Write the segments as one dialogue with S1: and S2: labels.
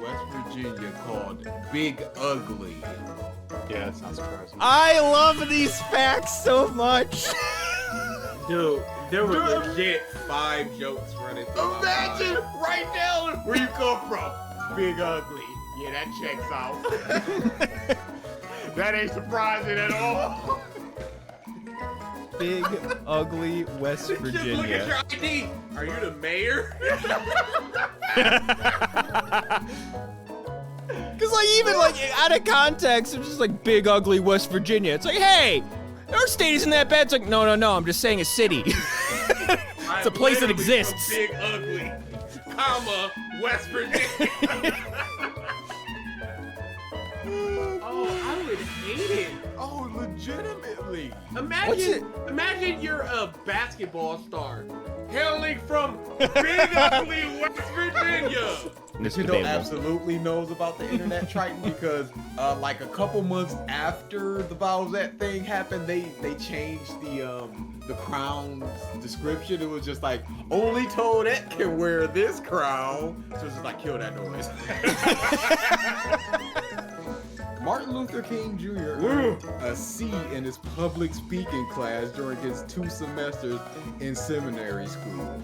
S1: West Virginia called Big Ugly.
S2: Yeah, that's not surprising.
S3: I love these facts so much.
S4: Dude, there were legit 5 jokes running through my
S1: Imagine
S4: mind.
S1: right down where you come from. Big Ugly. Yeah, that checks out. That ain't surprising at all.
S3: Big ugly West
S4: Just look at
S3: Virginia.
S4: your ID. Are you the mayor?
S3: Cause like even like out of context, it's just like big ugly West Virginia. It's like, hey, our state isn't that bad. It's like, no. I'm just saying a city. It's a place that exists.
S4: Big Ugly, comma, West Virginia. Oh, I would hate it.
S1: Oh, legitimately.
S4: Imagine you're a basketball star hailing from Big Ugly, West Virginia.
S3: This
S1: You know, absolutely knows about the internet Triton because like a couple months after the Bowsette thing happened, they changed the crown's description. It was just like only Toadette can wear this crown. So it's just like kill that noise. Martin Luther King Jr. earned a C in his public speaking class during his 2 semesters in seminary school.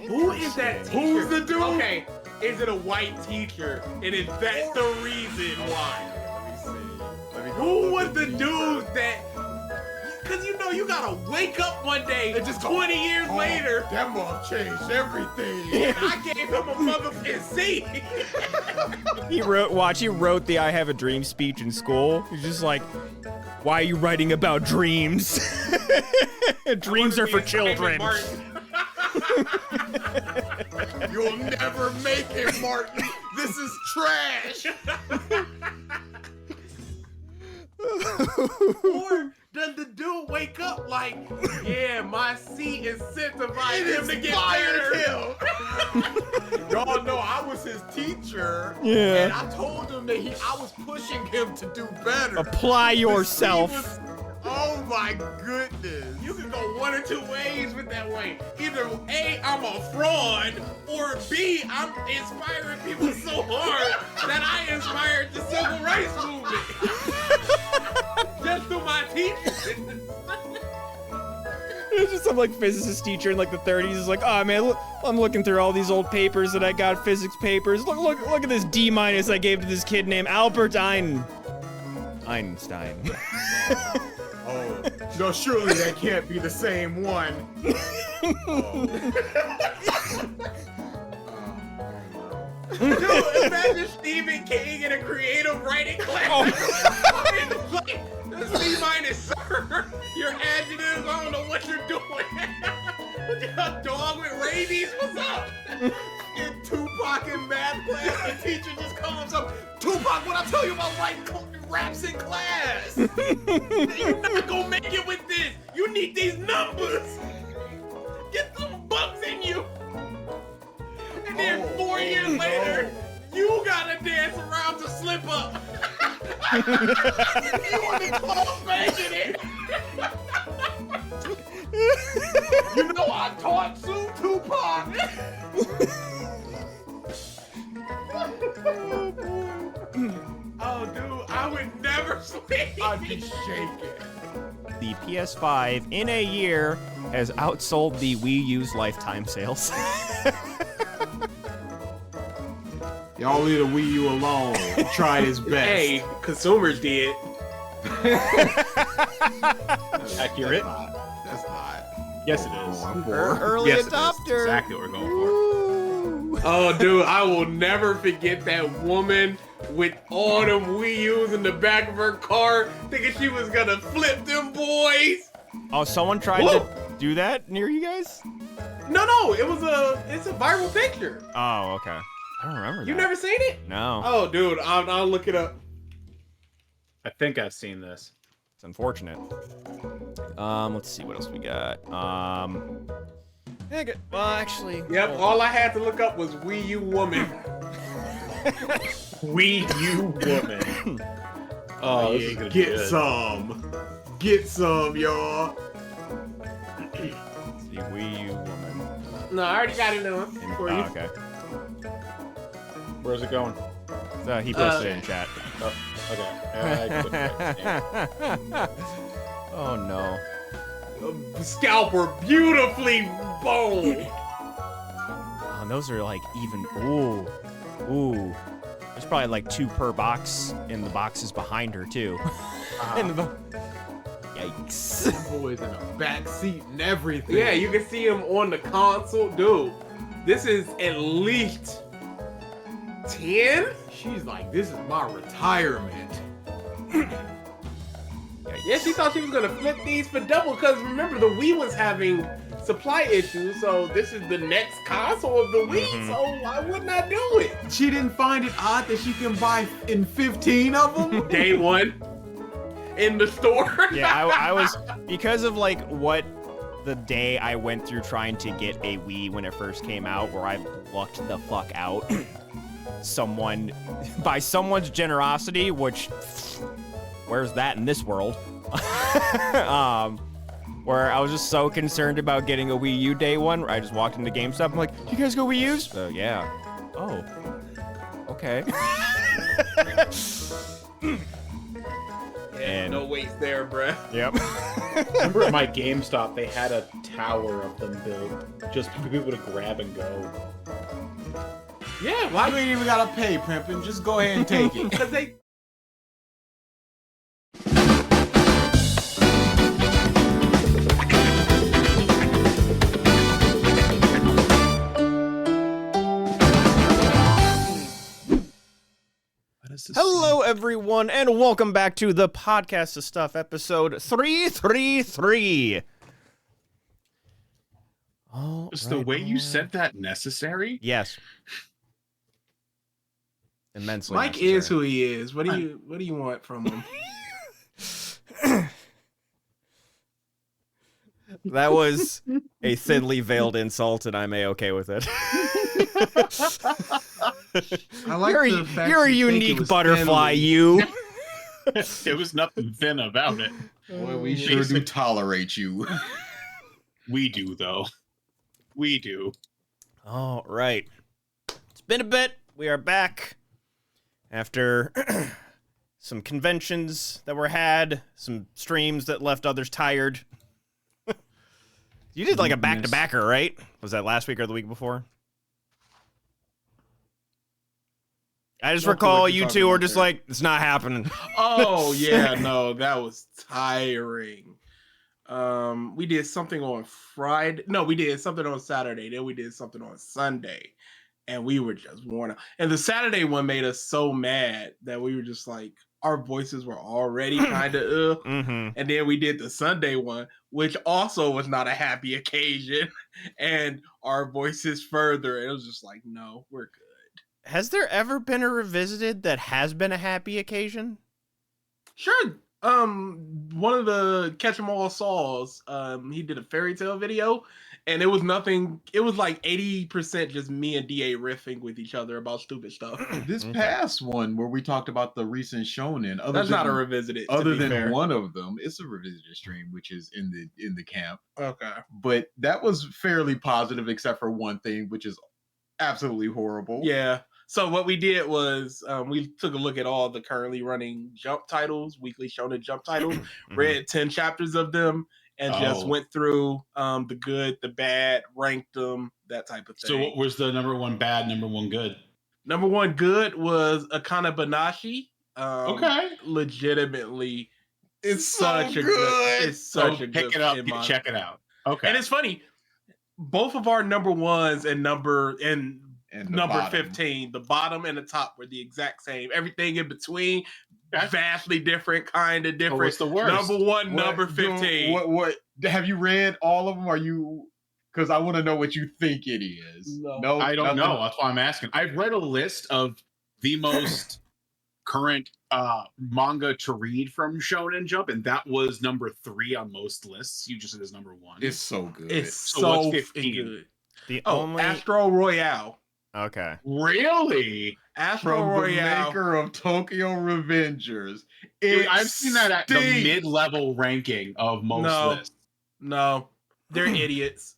S4: Who is that teacher?
S1: Who's the dude?
S4: Okay, is it a white teacher? And is that the reason why?
S1: Let me see. Let me go
S4: Who
S1: look
S4: was
S1: at
S4: the
S1: these.
S4: dude that? Cause you know you gotta wake up one day
S1: It just
S4: 20 years later.
S1: That mom changed everything.
S4: And I gave him a motherfucking C.
S3: He wrote the I Have a Dream speech in school. He's just like, why are you writing about dreams? Dreams are for children.
S1: You'll never make it, Martin. This is trash.
S4: Or does the dude wake up like, yeah, my C incentivized him to get
S1: Inspired
S4: better.
S1: him. Y'all know I was his teacher.
S3: Yeah.
S1: And I told him that I was pushing him to do better.
S3: Apply
S1: But he
S3: yourself.
S1: was- oh my goodness.
S4: You can go one or two ways with that way. Either A, I'm a fraud, or B, I'm inspiring people so hard that I inspired the civil rights movement. Just through my teaching.
S3: It's just some like physicist teacher in like the 30s is like, oh man, look, I'm looking through all these old papers that I got, physics papers. Look at this D- I gave to this kid named Albert Einstein.
S1: Oh, no, surely that can't be the same one.
S4: Dude, imagine Stephen King in a creative writing class. It's like, C minus, sir. Your adjectives, I don't know what you're doing. A dog with rabies, what's up?
S1: In Tupac in math class, the teacher just comes up, Tupac, what I tell you about writing raps in class?
S4: You're not gonna make it with this. You need these numbers. Get some bucks in you. And then 4 years later, you gotta dance around to slip up. You in the club making it.
S1: You know I taught Sue Tupac.
S4: Oh, dude, I would never sleep.
S1: I'd be shaking.
S3: The PS5 in a year has outsold the Wii U's lifetime sales.
S1: Y'all leave the Wii U alone. He tried his best.
S4: Hey, consumers did.
S2: Accurate.
S1: That's not.
S2: Yes, it is.
S1: I'm for.
S3: Early
S2: Yes, it is.
S3: adopter.
S2: Exactly what we're going for.
S3: Ooh.
S4: Oh, dude, I will never forget that woman with all them Wii U's in the back of her car, thinking she was gonna flip them boys.
S3: Oh, someone tried
S4: Whoa.
S3: to do that near you guys?
S4: No, it's a viral picture.
S3: Oh, okay. I don't remember that.
S4: You never seen it?
S3: No.
S4: Oh, dude, I'll look it up.
S2: I think I've seen this.
S3: It's unfortunate. Let's see what else we got. Well, actually.
S4: Yep, all I had to look up was Wii U woman.
S2: Wii U woman. Oh, this is gonna be
S1: Get
S2: good.
S1: some. Get some, y'all.
S3: Let's see, Wii U woman.
S4: No, I already got it done for you.
S3: Oh, okay.
S2: Where's it going?
S3: So he posted it in chat.
S2: Oh, okay.
S3: Oh no.
S4: Scalper beautifully boned.
S3: Oh, and those are like even. Ooh. There's probably like 2 per box in the boxes behind her too. Yikes.
S1: That boy's in a back seat and everything.
S4: Yeah, you can see him on the console. Dude, this is at least 10?
S1: She's like, this is my retirement.
S4: Yeah, she thought she was gonna flip these for double because remember the Wii was having supply issues, so this is the next console of the Wii, so why wouldn't I do it?
S1: She didn't find it odd that she can buy in 15 of them?
S4: Day one in the store.
S3: Yeah, I was, because of like what the day I went through trying to get a Wii when it first came out, where I lucked the fuck out. By someone's generosity, which, where's that in this world? Where I was just so concerned about getting a Wii U day one, where I just walked into GameStop. I'm like, you guys go Wii U's? Yeah. Oh. Okay.
S4: And no waste there, bruh.
S3: Yep.
S2: Remember at my GameStop, they had a tower of them built just for people to grab and go.
S4: Yeah,
S1: You
S4: why?
S1: ain't even gotta pay, Pimpin'. Just go ahead and take it.
S4: Because they.
S3: Hello, everyone, and welcome back to the Podcast of Stuff, episode 333. Oh,
S5: Is the way you said that necessary?
S3: Yes. Immensely.
S4: Mike
S3: necessary.
S4: is who he is. What do you want from him?
S3: That was a thinly veiled insult, and I'm a-okay with it.
S4: I like
S3: you're
S4: the fact
S3: you're a
S4: you think it
S3: unique
S4: was
S3: butterfly,
S4: thinly.
S3: you.
S5: There was nothing thin about it.
S1: Boy, we sure do tolerate you.
S5: We do, though. We do.
S3: All right. It's been a bit. We are back after some conventions that were had, some streams that left others tired. You did like a back-to-backer, right? Was that last week or the week before? I just
S4: No clue
S3: recall
S4: what you're
S3: you
S4: talking
S3: two were
S4: about
S3: just
S4: there.
S3: like, it's not happening.
S4: Oh yeah, no, that was tiring. We did something on Friday. No, we did something on Saturday. Then we did something on Sunday, and we were just worn out. And the Saturday one made us so mad that we were just like, our voices were already kind of
S3: Mm-hmm.
S4: And then we did the Sunday one, which also was not a happy occasion, and our voices further. It was just like, no, we're good.
S3: Has there ever been a Revisited that has been a happy occasion?
S4: Sure. One of the Catch 'Em All Saws, he did a fairy tale video, and it was nothing. It was like 80% just me and DA riffing with each other about stupid stuff.
S1: This
S3: Okay.
S1: past one where we talked about the recent shonen,
S4: That's not a revisited. to
S1: other
S4: be
S1: than
S4: fair.
S1: one of them, it's a revisited stream, which is in the camp.
S4: Okay.
S1: But that was fairly positive, except for one thing, which is absolutely horrible.
S4: Yeah. So what we did was we took a look at all the currently running Jump titles, weekly shonen Jump titles, read 10 chapters of them, and just
S5: Oh.
S4: went through the good, the bad, ranked them, that type of thing.
S5: So what was the number one bad, number one good?
S4: Number one good was Akana Banashi.
S5: Okay.
S4: Legitimately,
S1: It's
S4: such
S1: so
S4: a
S1: good.
S4: It's such a
S5: pick
S4: good
S5: it up,
S4: in my-
S5: check it out. Okay.
S4: And it's funny, both of our number ones and number
S1: And the
S4: number
S1: bottom.
S4: 15, the bottom and the top were the exact same. Everything in between,
S5: Okay.
S4: vastly different, kind of
S5: Oh,
S4: different.
S5: what's the worst?
S4: Number one,
S1: What-
S4: number
S1: dude,
S4: 15.
S1: What have you read all of them? Are you? Because I want to know what you think it is.
S4: No.
S5: I don't
S1: nothing?
S5: know. That's why I'm asking. I've read a list of the most current manga to read from Shonen Jump, and that was number 3 on most lists. You just said it's number 1.
S1: It's so good.
S4: It's
S5: So
S4: so
S5: what's
S4: fifteen
S5: 15?
S4: good.
S3: The
S4: Oh,
S3: only
S4: Astro Royale.
S3: okay.
S5: Really?
S4: Astro
S1: from the
S4: Royale.
S1: maker of Tokyo Revengers.
S5: Dude,
S1: It
S5: I've seen that at the
S1: stinks.
S5: mid-level ranking of most
S4: No.
S5: lists.
S4: No, they're idiots.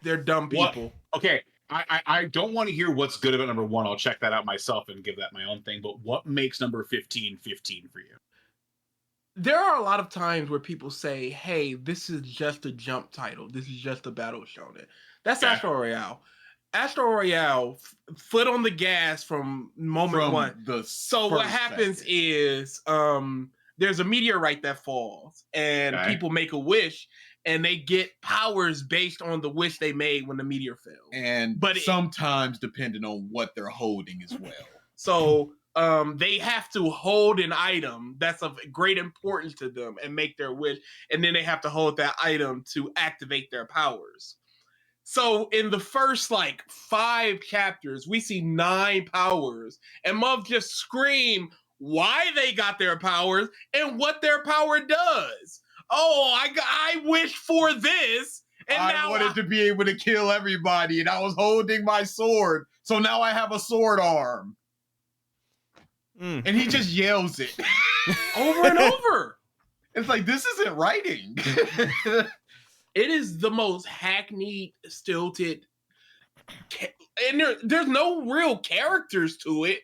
S4: They're dumb
S5: What?
S4: people.
S5: Okay, I don't want to hear what's good about number 1. I'll check that out myself and give that my own thing. But what makes number 15 15 for you?
S4: There are a lot of times where people say, hey, this is just a jump title. This is just a battle shonen. That's
S5: Okay.
S4: Astro Royale. Astro Royale, foot on the gas from moment one. So what happens is there's a meteorite that falls and
S5: Okay.
S4: people make a wish and they get powers based on the wish they made when the meteor fell.
S1: And
S4: But
S1: sometimes depending on what they're holding as well.
S4: So they have to hold an item that's of great importance to them and make their wish, and then they have to hold that item to activate their powers. So in the first 5 chapters, we see 9 powers, and Muv just scream why they got their powers and what their power does. Oh, I wish for this, and
S1: I
S4: now
S1: wanted to be able to kill everybody, and I was holding my sword, so now I have a sword arm.
S3: Mm.
S1: And he just yells it.
S4: over and over.
S1: It's like, this isn't writing.
S4: It is the most hackneyed, stilted, and there's no real characters to it.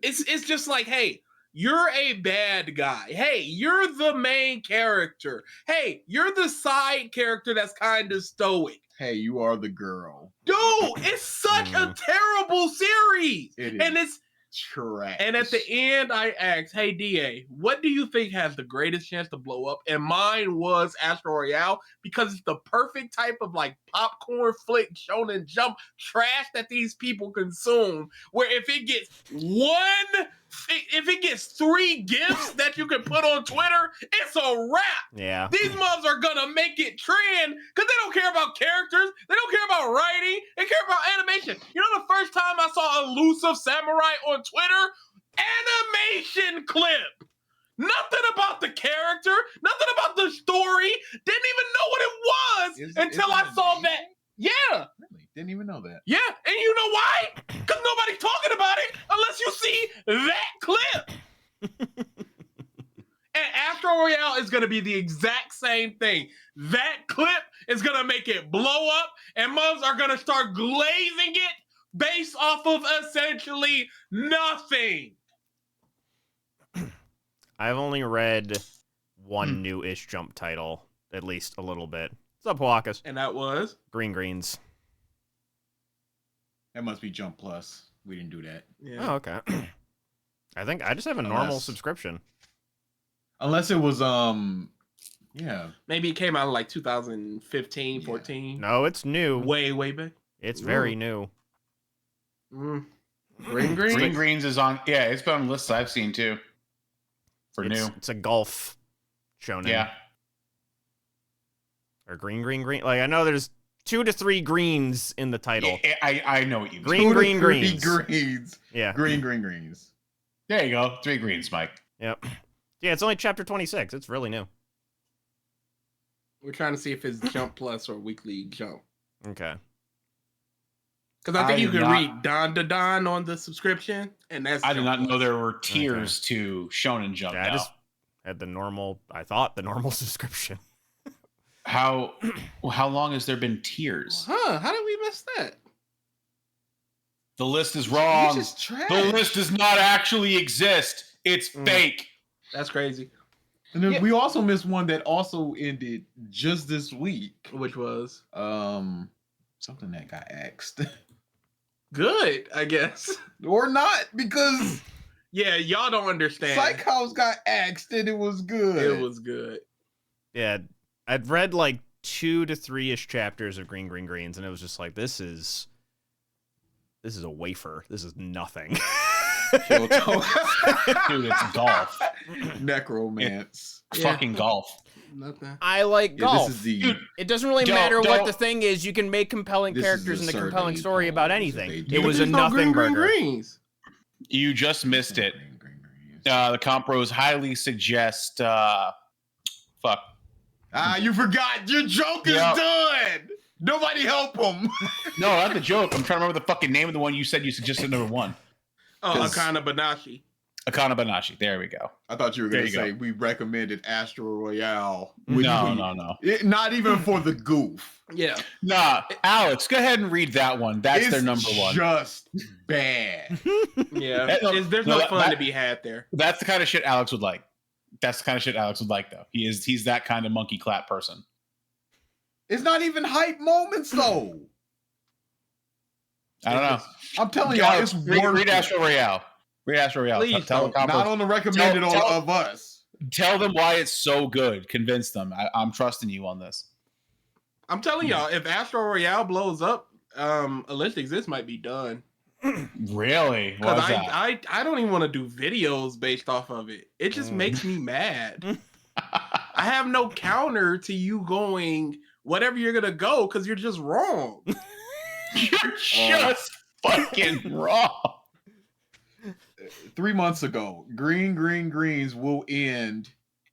S4: It's just like, hey, you're a bad guy. Hey, you're the main character. Hey, you're the side character that's kind of stoic.
S1: Hey, you are the girl.
S4: Dude, it's such a terrible series.
S1: It is
S4: And it's
S1: trash.
S4: and at the end, I asked, hey, DA, what do you think has the greatest chance to blow up? And mine was Astro Royale because it's the perfect type of popcorn flick, shonen jump trash that these people consume. Where if it gets 3 gifts that you can put on Twitter, it's a wrap.
S3: Yeah.
S4: These mobs are gonna make it trend because they don't care about characters. They don't care about writing. They care about animation. You know, the first time I saw Elusive Samurai on Twitter, animation clip. Nothing about the character. Nothing about the story. Didn't even know what it was until I saw that. Yeah.
S1: Really? Didn't even know that.
S4: Yeah. And you know why? Because nobody's talking about it unless you see that clip. And Astro Royale is going to be the exact same thing. That clip is going to make it blow up, and mobs are going to start glazing it based off of essentially nothing.
S3: I've only read one new-ish jump title, at least a little bit. What's up, Huakas?
S4: And that was?
S3: Green Greens.
S1: That must be Jump Plus. We didn't do that.
S4: Yeah.
S3: Oh, okay. I think I just have a normal
S1: Unless-
S3: subscription.
S1: Unless it was, yeah.
S4: Maybe it came out in 2015,
S1: Yeah.
S4: 14.
S3: No, it's new.
S4: Way back.
S3: It's very new.
S4: Green
S5: Green
S4: Green?
S5: Greens is on. Yeah, it's been on lists I've seen too. For
S3: It's,
S5: new.
S3: it's a golf shonen.
S5: Yeah.
S3: Or green. Like, I know there's 2 to 3 greens in the title.
S5: I know what you mean.
S3: Green, green,
S1: 2 to 3
S3: greens.
S1: greens.
S3: Yeah.
S1: Greens.
S5: There you go. 3 greens, Mike.
S3: Yep. Yeah, it's only chapter 26. It's really new.
S4: We're trying to see if it's Jump Plus or Weekly Jump.
S3: Okay.
S4: Because I think
S5: I
S4: you
S5: did
S4: can
S5: not-
S4: read Don to Don on the subscription, and that's
S5: I did
S4: Jump
S5: not know
S4: Plus.
S5: there were tiers to Shonen Jump.
S3: Yeah, I
S5: now.
S3: just had the normal subscription.
S5: How long has there been tiers?
S4: Huh? How did we miss that?
S5: The list is wrong.
S1: It's just trash.
S5: The list does not actually exist. It's fake.
S4: That's crazy.
S1: And then
S4: Yeah.
S1: we also missed one that also ended just this week.
S4: Which was
S1: Something that got axed.
S4: good, I guess.
S1: Or not, because
S4: Yeah, y'all don't understand.
S1: Psych House got axed and it was good.
S4: It was good.
S3: Yeah, I'd read 2 to 3-ish chapters of Green Greens, and it was just like, this is a wafer. This is nothing.
S1: Kyoto.
S5: Dude, it's golf.
S1: Necromance.
S4: Yeah.
S5: Fucking golf.
S4: Nothing.
S3: I like
S1: Yeah,
S3: golf.
S1: this is the
S5: Dude,
S3: It doesn't really
S5: Don't-
S3: matter what
S5: don't-
S3: the thing is. You can make compelling
S1: This is
S3: characters and a
S1: absurdity,
S3: compelling story about
S1: Paul.
S3: anything.
S1: This is
S3: It was a
S4: There's no
S3: nothing
S4: green
S3: burger.
S4: greens.
S5: You just missed it.
S1: Green.
S5: The compros highly suggest. Fuck.
S1: You forgot. Your joke is
S5: Yeah.
S1: done. Nobody help him.
S5: No, not the joke. I'm trying to remember the fucking name of the one you said you suggested number 1.
S4: Oh,
S5: 'Cause-
S4: Akana Banashi.
S6: Akana Banashi. There we go.
S1: I thought you were
S6: There
S1: going to
S6: you
S1: say
S6: go.
S1: we recommended Astro Royale.
S6: No.
S1: Not even for the goof.
S4: Yeah.
S6: Nah, Alex, go ahead and read that one. That's
S1: It's
S6: their number one.
S1: just bad.
S4: Yeah.
S6: No,
S4: There's
S6: no,
S4: no fun
S6: that-
S4: to be had there.
S6: That's the kind of shit Alex would like. That's the kind of shit Alex would like, though. He's that kind of monkey clap person.
S1: It's not even hype moments, though.
S6: I don't know.
S1: I'm telling y'all, it's
S6: read
S1: worth
S6: Astro Royale. Read Astro Royale.
S4: Please
S6: Tell
S4: don't.
S1: Not on the recommended
S6: Tell-
S1: of us.
S6: Tell them why it's so good. Convince them. I'm trusting you on this.
S4: I'm telling y'all, if Astro Royale blows up, Alleged Exist might be done.
S6: Really?
S4: Because
S6: Why's that?
S4: I don't even want to do videos based off of it. It just makes me mad. I have no counter to you going whatever you're gonna go because you're just wrong.
S6: You're just fucking wrong.
S1: 3 months ago, Green Greens will end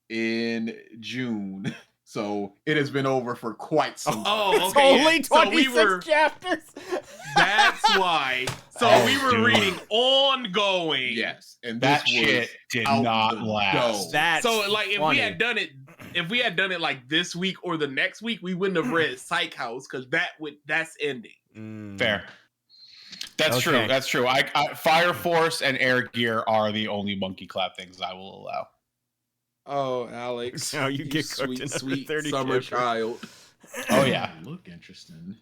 S1: in June. So it has been over for quite some time.
S4: Oh,
S3: It's
S4: okay.
S3: only
S4: yeah. So
S3: 26
S4: we were.
S3: chapters.
S4: That's why. So
S6: Oh,
S4: we were
S6: dude.
S4: reading ongoing.
S1: Yes. And
S6: That
S1: this was
S6: shit did
S1: out
S6: not
S1: the
S6: last.
S1: door.
S3: That's
S4: So like if
S3: funny.
S4: we had done it like this week or the next week, we wouldn't have read Psych House because that's ending.
S3: Mm.
S6: Fair. That's
S3: Okay.
S6: true. That's true. I Fire Force and Air Gear are the only monkey clap things I will allow.
S4: Oh, Alex.
S3: Now you get cooked
S4: sweet,
S3: in under
S4: sweet
S3: 30
S4: summer
S3: chapters.
S4: child.
S6: Oh yeah.
S1: Look interesting.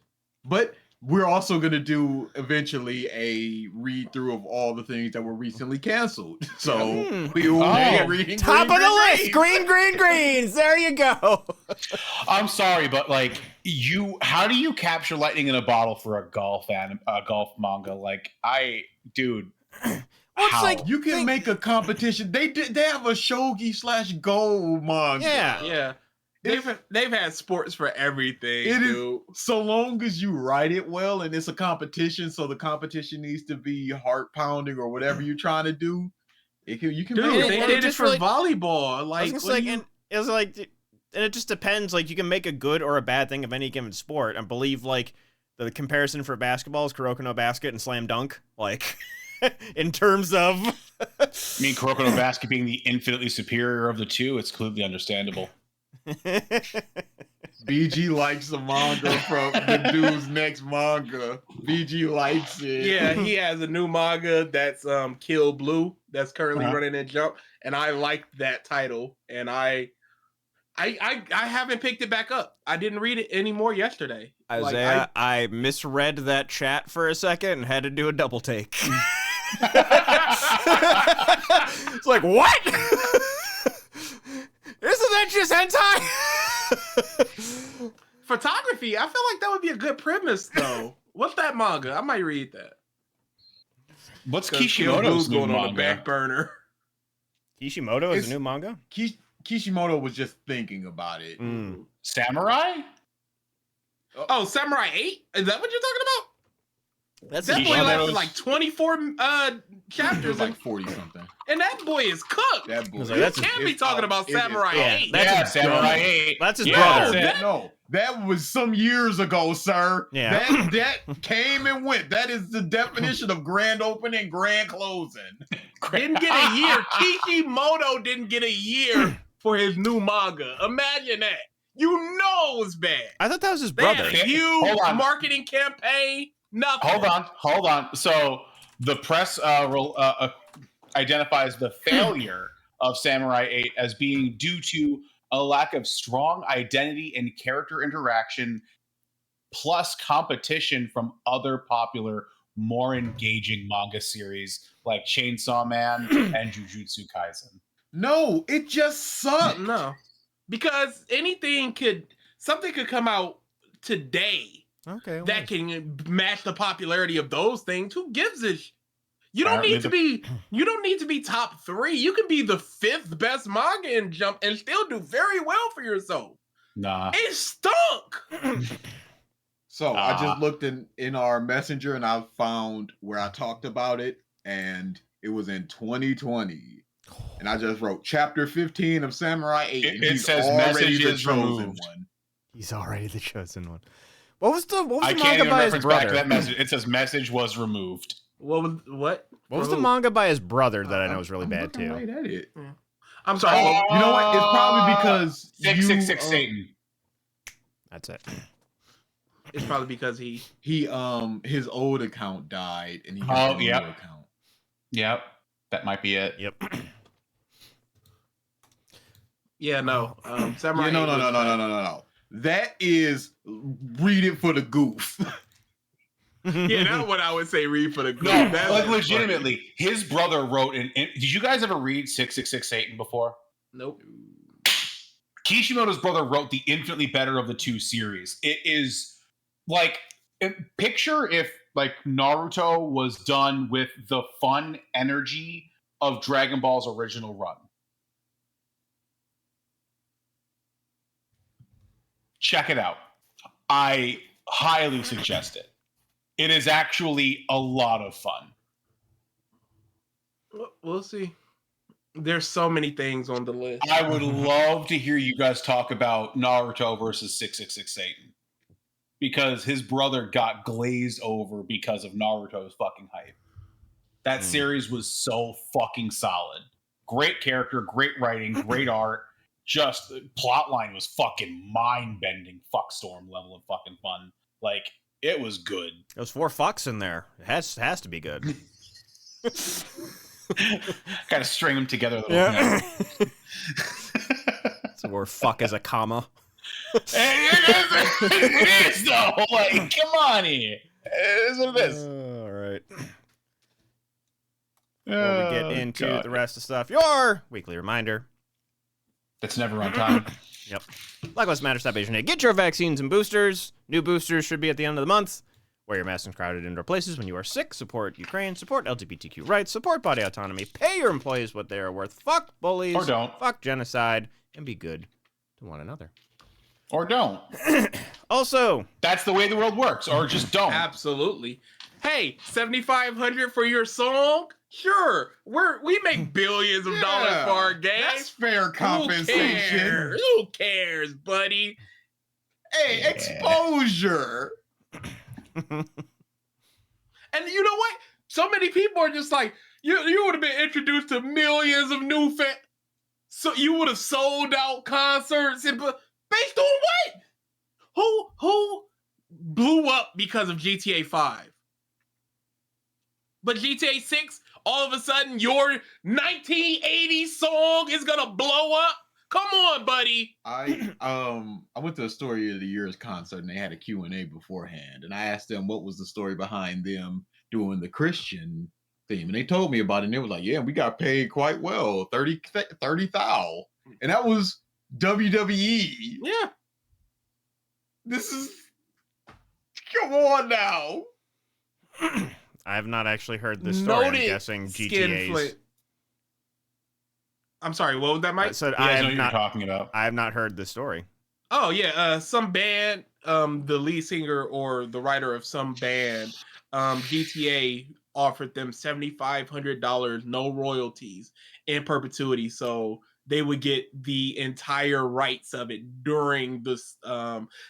S1: But we're also going to do eventually a read through of all the things that were recently canceled. So
S3: Hmm.
S1: we will
S6: Oh.
S1: be reading
S3: Top
S1: Green
S3: of the
S1: Greens.
S3: list, greens. There you go.
S6: I'm sorry, but like how do you capture lightning in a bottle for a golf manga? Like dude.
S3: Well, it's
S6: how?
S3: like-
S1: You can make a competition. They have a shogi/go manga.
S3: Yeah.
S4: Yeah. They've had sports for everything,
S1: It is-
S4: dude.
S1: So long as you write it well and it's a competition, so the competition needs to be heart pounding or whatever you're trying to do. You can
S4: Dude,
S1: make
S3: it-
S4: they
S3: it
S4: did it
S3: just
S4: for
S3: really-
S4: volleyball.
S3: I was
S4: Like,
S3: gonna
S4: what
S3: say,
S4: do you-
S3: and it was like, and it just depends. Like, you can make a good or a bad thing of any given sport. I believe, like, the comparison for basketball is Kuroko no Basket and Slam Dunk. Like, in terms of,
S6: I mean, Kuroko no Basket being the infinitely superior of the two, it's completely understandable.
S1: BG likes the manga from the dude's next manga. BG likes it.
S4: yeah, he has a new manga that's Kill Blue that's currently
S6: Uh-huh.
S4: running in Jump, and I liked that title, and I haven't picked it back up. I didn't read it anymore yesterday. Like,
S3: Isaiah, I misread that chat for a second and had to do a double take. It's like, what? Isn't that just hentai?
S4: photography, I feel like that would be a good premise, though. What's that manga? I might read that.
S6: What's
S4: 'Cause Kill
S6: Kishimoto's
S4: Blue's
S6: new
S4: going on the
S6: manga?
S4: back burner.
S3: Kishimoto is
S1: It's-
S3: a new manga?
S1: Kishimoto was just thinking about it.
S3: Mm.
S6: Samurai?
S4: Oh, Samurai 8? Is that what you're talking about?
S3: That's
S4: That boy
S6: Kishimoto's-
S4: lasted like 24
S1: It
S4: chapters,
S1: was like 40 something.
S4: and that boy is cooked.
S1: That boy.
S3: was like,
S4: You
S3: that's-
S4: can't be
S1: it's
S4: talking
S1: up.
S4: about
S1: It is
S4: Samurai
S1: up.
S3: Yeah,
S4: 8.
S3: that's
S6: Yeah,
S3: a-
S6: Samurai 8.
S3: That's his
S6: Yeah,
S3: brother.
S6: that's it.
S1: No, that was some years ago, sir.
S3: Yeah.
S1: That came and went. That is the definition of grand opening, grand closing.
S4: Didn't get a year. Kishimoto didn't get a year for his new manga. Imagine that. You know it was bad.
S3: I thought that was his
S4: They had
S3: brother.
S4: a huge
S6: Hold on.
S4: marketing campaign. Nothing.
S6: Hold on. So the press identifies the failure of Samurai 8 as being due to a lack of strong identity and character interaction, plus competition from other popular, more engaging manga series like Chainsaw Man and Jujutsu Kaisen.
S1: No, it just sucked.
S4: No, because something could come out today
S3: Okay.
S4: that can match the popularity of those things. Who gives a You don't
S6: Apparently
S4: need to be top 3. You can be the 5th best manga in Jump and still do very well for yourself.
S6: Nah.
S4: It stunk.
S1: So I just looked in our messenger and I found where I talked about it, and it was in 2020. And I just wrote chapter 15 of Samurai 8.
S6: It
S1: and he's
S6: says
S1: already the
S6: messages
S1: chosen
S6: removed.
S1: one.
S3: He's already the chosen one. What was the
S6: I
S3: manga
S6: can't even
S3: by his
S6: reference back to
S3: brother?
S6: that message. It says message was removed.
S4: What?
S3: What was the manga by his brother that I know is really
S1: I'm
S3: bad
S1: looking
S3: too?
S1: right at it.
S4: I'm sorry.
S1: You know what? It's probably because
S6: 666 Satan.
S3: That's it.
S4: It's probably because he.
S1: his old account died and he got a new
S6: yep.
S1: account.
S6: Yep, that might be it.
S3: Yep.
S4: Yeah, no. Samurai.
S1: Yeah, no.
S4: 8 was-
S1: No. That is read it for the goof.
S4: Yeah, that's what I would say. Read for the group.
S6: No,
S4: That's
S6: like
S4: funny.
S6: legitimately, his brother wrote did you guys ever read 666 Satan before?
S4: Nope.
S6: Kishimoto's brother wrote the infinitely better of the two series. It is like picture if like Naruto was done with the fun energy of Dragon Ball's original run. Check it out. I highly suggest it. It is actually a lot of fun.
S4: We'll see. There's so many things on the list.
S6: I would love to hear you guys talk about Naruto versus 666 Satan. Because his brother got glazed over because of Naruto's fucking hype. That series was so fucking solid. Great character, great writing, great art. Just plotline was fucking mind-bending fuckstorm level of fucking fun. Like, it was good.
S3: There's 4 fucks in there. It has to be good.
S6: Gotta string them together a little
S3: Yeah.
S6: bit.
S3: So where fuck is a comma.
S6: It is though. Like, come on here. It is what it is.
S3: All right. Before we get into the rest of stuff, your weekly reminder.
S6: That's never on time.
S3: Yep. BlackLivesMatter.Asian. Get your vaccines and boosters. New boosters should be at the end of the month. Wear your mask in crowded indoor places when you are sick. Support Ukraine. Support LGBTQ rights. Support body autonomy. Pay your employees what they are worth. Fuck bullies.
S6: Or don't.
S3: Fuck genocide. And be good to one another.
S6: Or don't.
S3: Also,
S6: That's the way the world works. Or just don't.
S4: Absolutely. Hey, $7,500 for your song? Sure. We make billions of dollars for our game.
S1: That's fair
S4: Who
S1: compensation.
S4: cares? Who cares, buddy?
S1: Hey, exposure.
S4: And you know what? So many people are just like, you would have been introduced to millions of new fans. So you would have sold out concerts and based on what? Who blew up because of GTA 5? But GTA 6, all of a sudden your 1980 song is gonna blow up? Come on, buddy.
S1: I went to a Story of the Year's concert and they had a Q&A beforehand, and I asked them what was the story behind them doing the Christian theme, and they told me about it. And they were like, "Yeah, we got paid quite well, 30,000," and that was WWE.
S4: Yeah.
S1: This is, come on now.
S3: I have not actually heard this story. I'm
S4: Noted
S3: guessing
S4: Skinflint.
S3: GTA's.
S4: I'm sorry, what was that,
S3: I
S4: Mike?
S3: said
S6: You
S3: I
S6: guys know
S3: have
S6: what you're
S3: not.
S6: talking about.
S3: I have not heard this story.
S4: Oh yeah, some band, the lead singer or the writer of some band, GTA offered them $7,500, no royalties, in perpetuity, so they would get the entire rights of it during this.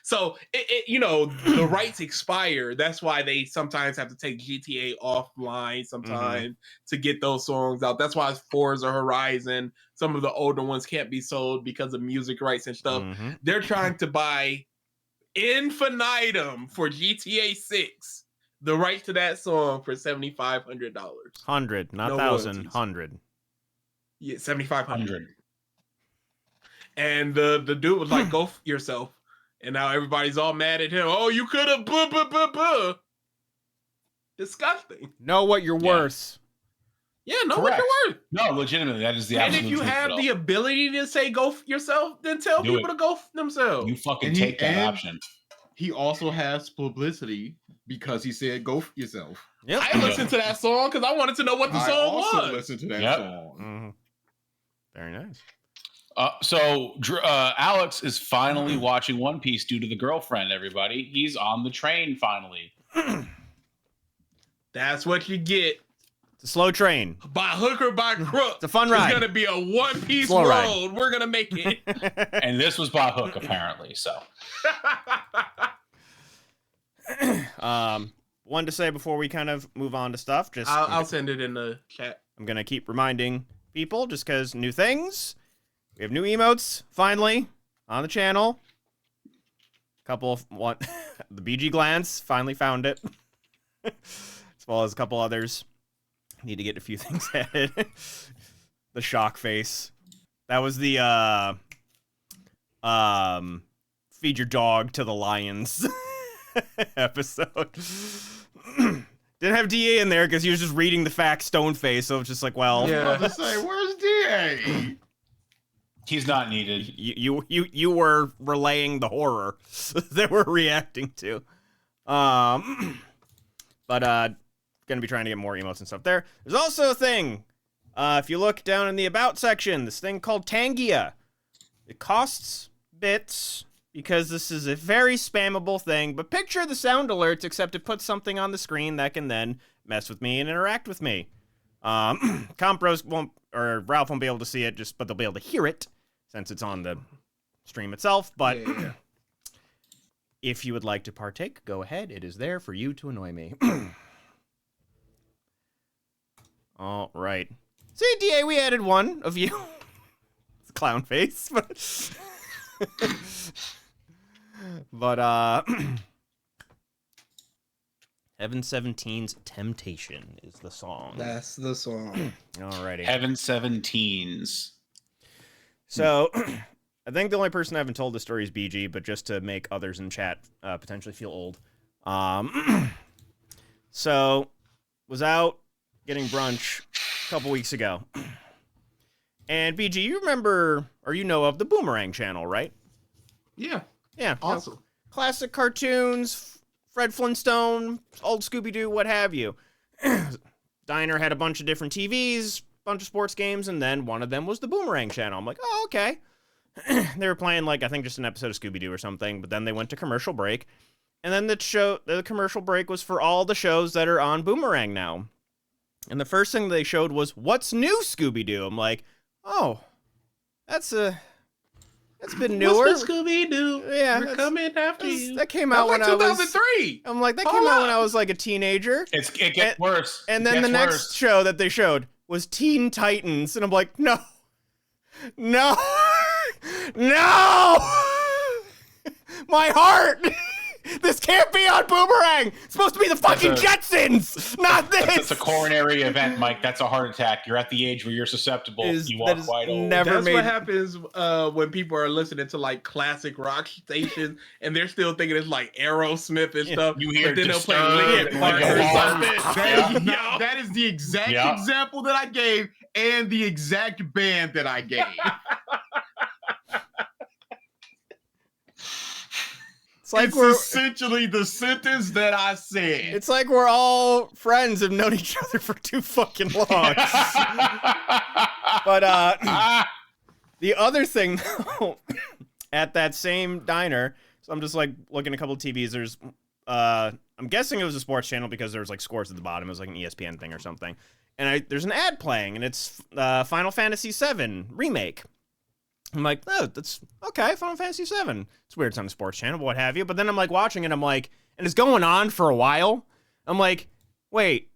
S4: So the rights expire. That's why they sometimes have to take GTA offline sometimes to get those songs out. That's why Forza Horizon, some of the older ones can't be sold because of music rights and stuff.
S3: Mhm.
S4: They're trying to buy infinitum for GTA 6, the rights to that song for $7,500.
S3: 100, not
S4: No
S3: 1,000,
S4: royalties.
S3: 100.
S4: Yeah, 7,500.
S6: 100.
S4: And the dude was like, "Go f yourself." And now everybody's all mad at him. Oh, you could have Disgusting.
S3: Know what you're
S6: Yeah.
S3: worth.
S4: Yeah, know what
S6: Correct.
S4: you're worth.
S6: No, legitimately, that is the
S4: And
S6: absolute
S4: if you
S6: truth
S4: have
S6: of
S4: the
S6: it
S4: ability to say go f yourself, then tell
S6: Do
S4: people
S6: it.
S4: to go f
S6: all.
S4: themselves.
S6: You fucking
S1: And
S6: take that option.
S1: He also has publicity because he said, "Go for yourself."
S3: Yep.
S4: I listened to that song because I wanted to know what the
S1: I
S4: song
S1: also
S4: was.
S1: listened to that
S6: Yep.
S1: song.
S3: Mhm. Very nice.
S6: So Alex is finally watching One Piece due to the girlfriend, everybody. He's on the train finally.
S4: That's what you get.
S3: It's a slow train.
S4: By hook or by crook.
S3: It's a fun
S4: It's
S3: ride.
S4: gonna be a One Piece
S3: Slow ride.
S4: road. We're gonna make it.
S6: And this was by hook, apparently. So
S3: one to say before we kind of move on to stuff. Just
S4: I'll send it in the chat.
S3: I'm gonna keep reminding people just because new things. We have new emotes finally on the channel. Couple of what the BG glance finally found it, as well as a couple others. Need to get a few things added. The shock face. That was the feed your dog to the lions episode. Didn't have DA in there because he was just reading the facts stone face, so it's just like, well,
S4: Yeah.
S5: I was about to say, where's DA?
S6: He's not needed.
S3: you were relaying the horror that we're reacting to. But gonna be trying to get more emotes and stuff there. There's also a thing. If you look down in the about section, this thing called Tangia. It costs bits because this is a very spammable thing, but picture the sound alerts, except it puts something on the screen that can then mess with me and interact with me. Compros won't, or Ralph won't be able to see it, but they'll be able to hear it since it's on the stream itself. But
S4: Yeah.
S3: if you would like to partake, go ahead. It is there for you to annoy me. All right. See, DA, we added one of you. It's a clown face, but... but, Heaven 17's Temptation is the song.
S4: That's the song.
S3: Alrighty.
S6: Heaven 17s.
S3: So, I think the only person I haven't told the story is BG, but just to make others in chat potentially feel old. So, was out getting brunch a couple weeks ago. And BG, you remember, or you know of the Boomerang channel, right?
S4: Yeah.
S3: Yeah.
S4: Awesome.
S3: Classic cartoons, Fred Flintstone, old Scooby-Doo, what have you. Diner had a bunch of different TVs, bunch of sports games, and then one of them was the Boomerang channel. I'm like, oh, okay. They were playing, like, I think just an episode of Scooby-Doo or something, but then they went to commercial break. And then the commercial break was for all the shows that are on Boomerang now. And the first thing they showed was, what's new, Scooby-Doo? I'm like, oh, that's been newer.
S4: What's the Scooby-Doo?
S3: Yeah,
S4: We're coming after you.
S3: That came
S4: That
S3: out
S4: was
S3: when
S4: like
S3: I was...
S4: 2003.
S3: I'm like, that
S4: Hold
S3: came out
S4: up.
S3: when I was like a teenager.
S6: It gets worse.
S3: And
S6: It
S3: then the
S6: gets
S3: next
S6: worse.
S3: show that they showed was Teen Titans. And I'm like, no. No. No. My heart. This can't be on Boomerang. It's supposed to be the fucking Jetsons, not this.
S6: It's a coronary event, Mike. That's a heart attack. You're at the age where you're susceptible. You
S3: that
S6: walk
S3: is
S6: quite old.
S3: never
S4: That's
S3: made.
S4: what happens when people are listening to like classic rock stations and they're still thinking it's like Aerosmith and stuff.
S6: You hear
S4: but then they'll play
S6: Disturbed
S4: Linkin
S6: and
S4: Park
S6: Linkin
S4: or
S6: Park.
S4: something.
S6: Yeah.
S5: That is the exact
S6: Yeah.
S5: example that I gave and the exact band that I gave.
S3: It's like
S5: It's
S3: we're.
S5: essentially the sentence that I said.
S3: It's like we're all friends and known each other for too fucking long. But the other thing, though, at that same diner, so I'm just like looking at a couple of TVs. There's, I'm guessing it was a sports channel because there was like scores at the bottom. It was like an ESPN thing or something. And there's an ad playing, and it's Final Fantasy VII Remake. I'm like, oh, that's okay, Final Fantasy VII. It's weird, it's on a sports channel, but what have you. But then I'm like watching it, I'm like, and it's going on for a while. I'm like, wait,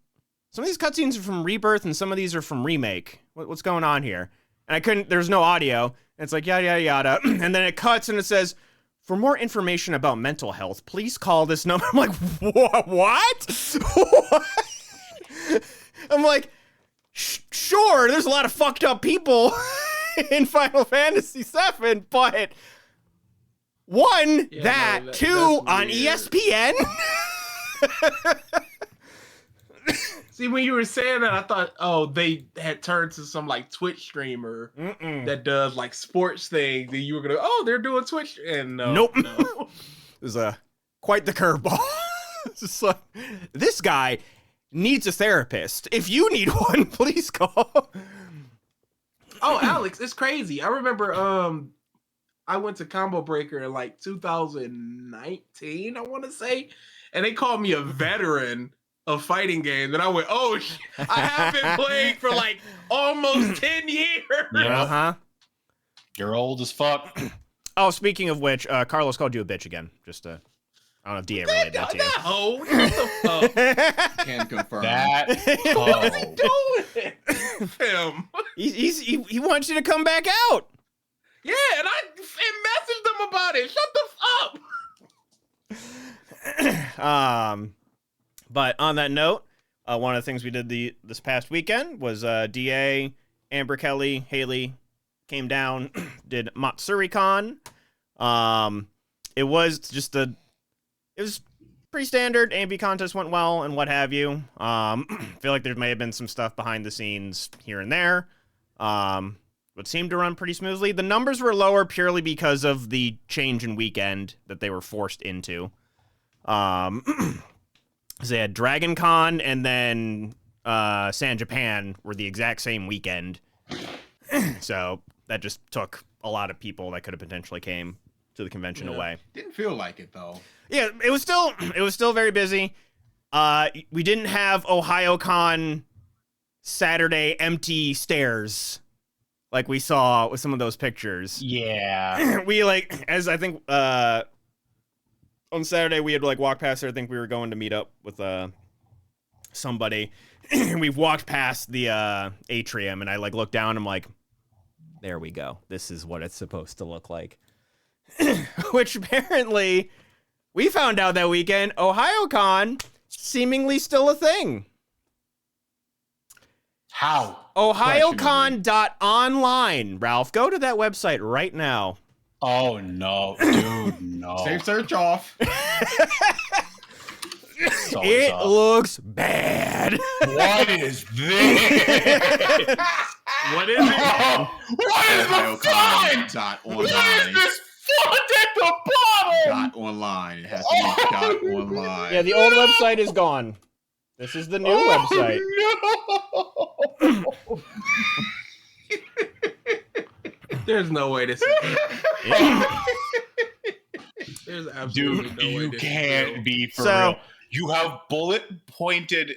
S3: some of these cutscenes are from Rebirth and some of these are from Remake. What's going on here? And I couldn't, there's no audio. And it's like, yada, yada, yada. And then it cuts and it says, for more information about mental health, please call this number. I'm like, what? What? I'm like, sure, there's a lot of fucked up people in Final Fantasy VII, but one,
S4: Yeah, no,
S3: two,
S4: that's
S3: on
S4: weird.
S3: ESPN.
S4: See, when you were saying that, I thought, oh, they had turned to some like Twitch streamer that does like sports things, and you were gonna, oh, they're doing Twitch, and no,
S3: Nope.
S4: no.
S3: It was quite the curveball. It's just like, this guy needs a therapist. If you need one, please call.
S4: Oh, Alex, it's crazy. I remember I went to Combo Breaker in like 2019, I want to say, and they called me a veteran of fighting games, and I went, oh, I have been playing for like almost 10 years.
S6: Yeah.
S3: Uh-huh.
S6: You're old as fuck.
S3: Oh, speaking of which, Carlos called you a bitch again. Just I don't know if DA relayed that to you.
S4: Oh, what the fuck?
S1: Can confirm.
S6: That
S4: What's he
S6: oh.
S4: doing? Him.
S3: He wants you to come back out.
S4: Yeah, and I messaged them about it. Shut the f up.
S3: But on that note, one of the things we did this past weekend was DA, Amber Kelly, Haley came down, did MatsuriCon. It was pretty standard. AMV contest went well and what have you. Feel like there may have been some stuff behind the scenes here and there. But seemed to run pretty smoothly. The numbers were lower purely because of the change in weekend that they were forced into. So they had Dragon Con and then San Japan were the exact same weekend. So that just took a lot of people that could have potentially came to the convention away.
S1: Didn't feel like it though.
S3: Yeah, it was still very busy. We didn't have OhioCon Saturday empty stairs like we saw with some of those pictures.
S6: Yeah.
S3: We as I think on Saturday we had walked past there. I think we were going to meet up with somebody. We've walked past the atrium and I looked down. I'm like, there we go. This is what it's supposed to look like. Which apparently we found out that weekend, OhioCon seemingly still a thing.
S6: How?
S3: OhioCon.online. Ralph, go to that website right now.
S6: Oh no, dude, no.
S1: Safe search off.
S3: It looks bad.
S6: What is this?
S4: What is it?
S6: What is the font?
S1: Dot
S6: What is
S1: online.
S6: this font at the bottom?
S1: Dot online. It has to be dot online.
S3: Yeah, the old website is gone. This is the new website.
S6: No.
S4: There's no way this is There's absolutely
S6: Dude,
S4: no way
S6: you
S4: this
S6: can't
S4: is real.
S6: be for
S3: So-
S6: real. You have bullet pointed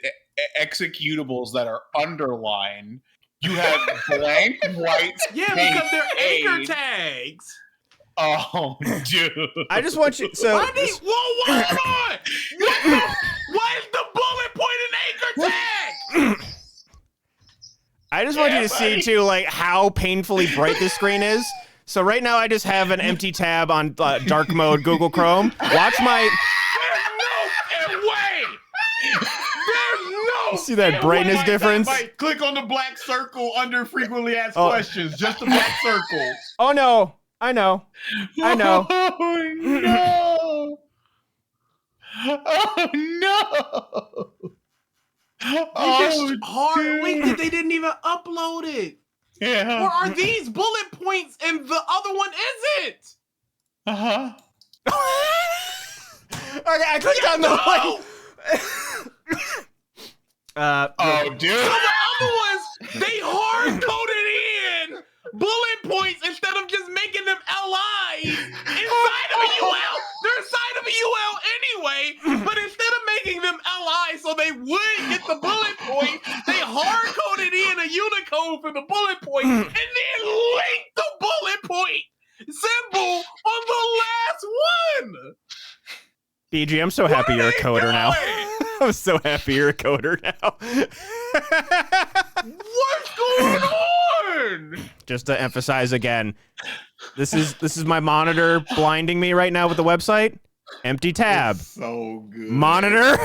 S6: executables that are underlined. You have blank white.
S4: Yeah,
S6: space
S4: because they're anchor
S6: A.
S4: tags.
S6: Oh, dude.
S3: I just want you. So
S4: Why did, whoa, hold on! Why is the bullet point an anchor tag?
S3: I just want you to see
S6: buddy.
S3: too, how painfully bright this screen is. So right now I just have an empty tab on dark mode Google Chrome. Watch my.
S4: There's no way! There's no
S3: See that brightness
S1: Like,
S3: difference?
S1: click on the black circle under frequently asked questions. Just the black circle.
S3: Oh no! I know. I know.
S6: Oh no! Oh no!
S4: They
S6: Oh,
S4: just hard
S6: dude.
S4: linked it. They didn't even upload it.
S6: Yeah.
S4: Or are these bullet points and the other one isn't?
S6: Uh-huh.
S3: Okay, I clicked on the
S4: No!
S6: Oh, dude.
S4: So the other ones, they hard coded in bullet points instead of just making them LIs inside of a UL. They're inside of a UL anyway, but instead of making them LIs so they would get the bullet point, they hard coded in a Unicode for the bullet point and then linked the bullet point symbol on the last one.
S3: BG, I'm so happy you're a coder now. I'm so happy you're a coder now.
S4: What's going on?
S3: Just to emphasize again, this is my monitor blinding me right now with the website. Empty tab.
S1: So good.
S3: Monitor.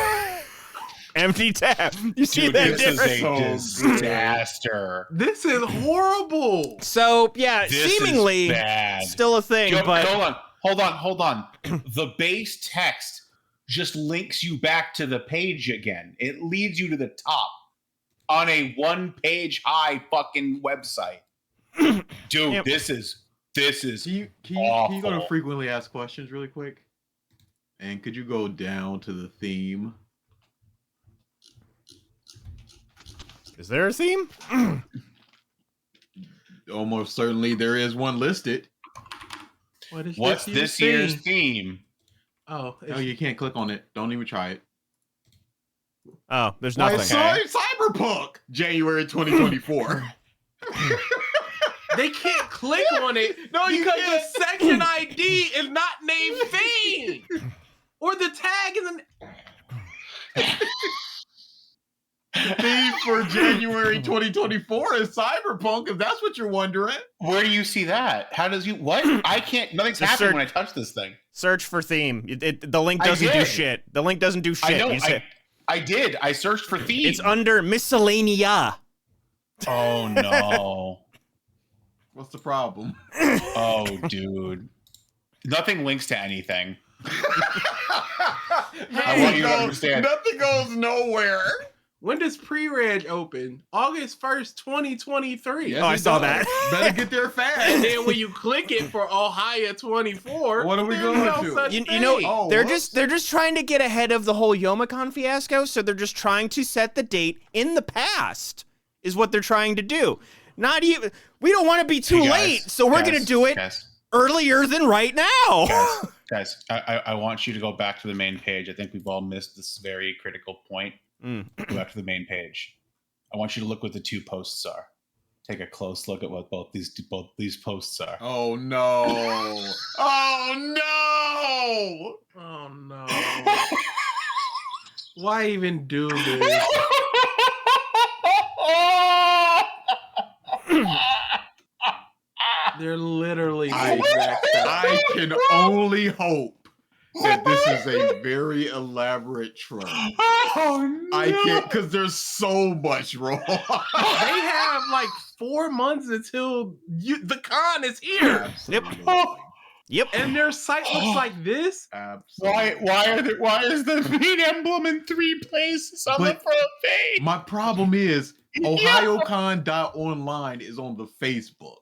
S3: Empty tab. You see
S6: Dude,
S3: that
S6: this is
S3: difference?
S6: a disaster.
S4: This is horrible.
S3: So yeah,
S6: This
S3: seemingly
S6: is bad.
S3: still a thing,
S6: Yo,
S3: but
S6: hold on. The base text just links you back to the page again. It leads you to the top on a one-page high fucking website. Dude,
S3: Yep.
S6: this is
S1: Can you go to
S6: awful.
S1: frequently asked questions really quick? And could you go down to the theme?
S3: is there a theme?
S1: Almost certainly there is one listed.
S4: What is
S6: What's this year's theme?
S4: Oh,
S1: No, you can't click on it. Don't even try it.
S3: Oh, there's
S1: Why,
S3: nothing.
S1: Cyberpunk, January 2024.
S4: they can't click on it
S1: No, you
S4: because
S1: can't.
S4: the section ID is not named theme. Or the tag in the
S1: Theme for January 2024 is Cyberpunk, if that's what you're wondering.
S6: Where do you see that? How does you what? I can't. Nothing's
S3: Just
S6: happening
S3: search-
S6: when I touch this thing.
S3: Search for theme. The link
S6: I
S3: doesn't do
S6: did.
S3: shit. The link doesn't do shit.
S6: I know.
S3: You say-
S6: I did. I searched for theme.
S3: it's under miscellanea.
S6: Oh no.
S1: What's the problem?
S6: Oh, dude. Nothing links to anything. I want you to understand.
S1: Nothing goes nowhere.
S4: When does pre-reg open? August 1st, 2023.
S1: Yes,
S3: Oh, I
S1: it
S3: saw
S1: does.
S3: that.
S1: Better get there
S4: And
S1: fast.
S4: then when you click it for Ohio 24,
S1: What are we
S4: there's
S1: going
S4: no
S1: to?
S4: such
S3: You
S4: thing.
S3: know,
S1: Oh,
S3: they're
S1: whoops.
S3: just trying to get ahead of the whole Youmacon fiasco, so they're just trying to set the date in the past. Is what they're trying to do. Not even. We don't want to be too
S6: Hey, guys,
S3: late, so we're gonna do it
S6: Guys,
S3: earlier than right now.
S6: guys, I want you to go back to the main page. I think we've all missed this very critical point.
S3: Mm.
S6: Go back to the main page. I want you to look what the two posts are. Take a close look at what both these posts are.
S1: Oh no. Oh no.
S4: Oh no. Why even do this? They're literally the exact same.
S1: I can only hope that this is a very elaborate troll.
S6: Oh, no.
S1: I can't, because there's so much wrong.
S4: They have like 4 months until the con is here,
S1: Absolutely.
S3: Yep.
S4: and their site looks like this.
S1: Absolutely.
S6: Why is the main emblem in 3 places on the
S1: But-
S6: front page?
S1: My problem is OhioCon.online is on the Facebook.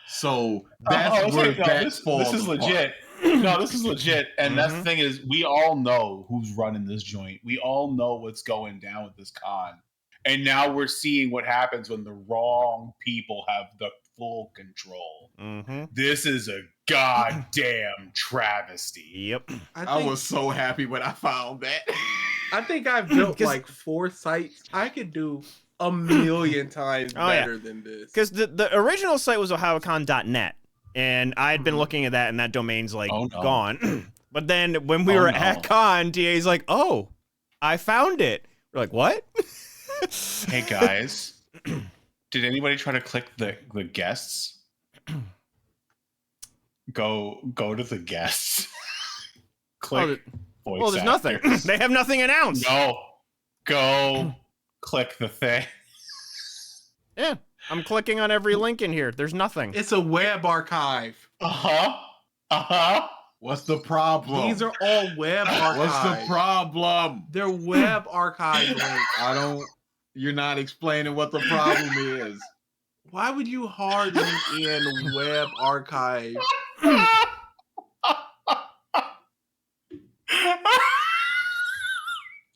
S1: So that's where that falls
S6: this is
S1: apart.
S6: legit. No, this is legit. And that's the
S3: Mhm.
S6: thing is, we all know who's running this joint. We all know what's going down with this con. And now we're seeing what happens when the wrong people have the full control.
S3: Mm-hmm.
S6: This is a goddamn travesty.
S3: Yep.
S1: I was so happy when I found that.
S4: I think I've built
S3: 'Cause-
S4: like 4 sites. I could do a million times
S3: Oh, yeah.
S4: better than this.
S3: Because the original site was ohiocon.net, and I had been looking at that, and that domain's like
S6: Oh, no.
S3: gone. But then when we
S6: Oh,
S3: were
S6: no.
S3: at con, DA's like, "Oh, I found it." We're like, "What?"
S6: Hey guys, did anybody try to click the guests? Go to the guests. Click
S3: Oh,
S6: voice
S3: well, there's nothing.
S6: actors.
S3: They have nothing announced.
S6: No, go click the thing.
S3: Yeah, I'm clicking on every link in here. There's nothing.
S4: It's a web archive.
S1: What's the problem?
S4: These are all web archives.
S1: What's the problem?
S4: They're web archive links.
S1: You're not explaining what the problem is.
S4: Why would you hard link in web archive?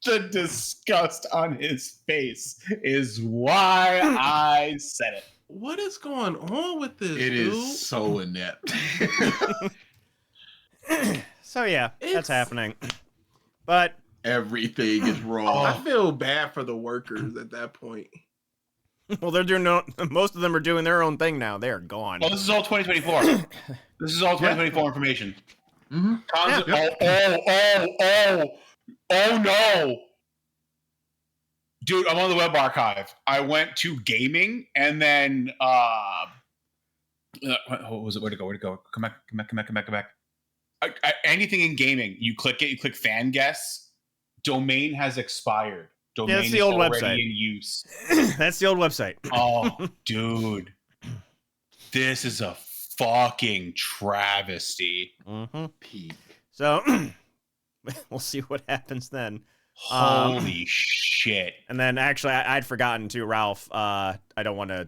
S6: The disgust on his face is why I said it.
S4: What is going on with this,
S1: It
S4: dude?
S1: is so inept.
S3: So yeah, that's
S4: It's-
S3: happening. But
S1: Everything is
S4: I
S1: wrong.
S4: feel bad for the workers at that point.
S3: well, they're doing most of them are doing their own thing now. They are gone.
S6: Well, this is all 2024. This is all 2024 information.
S1: Mm-hmm.
S6: Oh no, dude! I'm on the web archive. I went to gaming, and then what was it? Where'd it go? Where'd it go? Come back. Anything in gaming, you click it. You click fan guests. Domain has expired. Domain
S3: that's the
S6: is
S3: old
S6: already
S3: website.
S6: in use.
S3: That's the old website.
S6: Oh, dude, this is a fucking travesty.
S3: Mm-hmm.
S1: Peak.
S3: So we'll see what happens then.
S6: Holy shit!
S3: And then actually, I'd forgotten to Ralph. I don't want to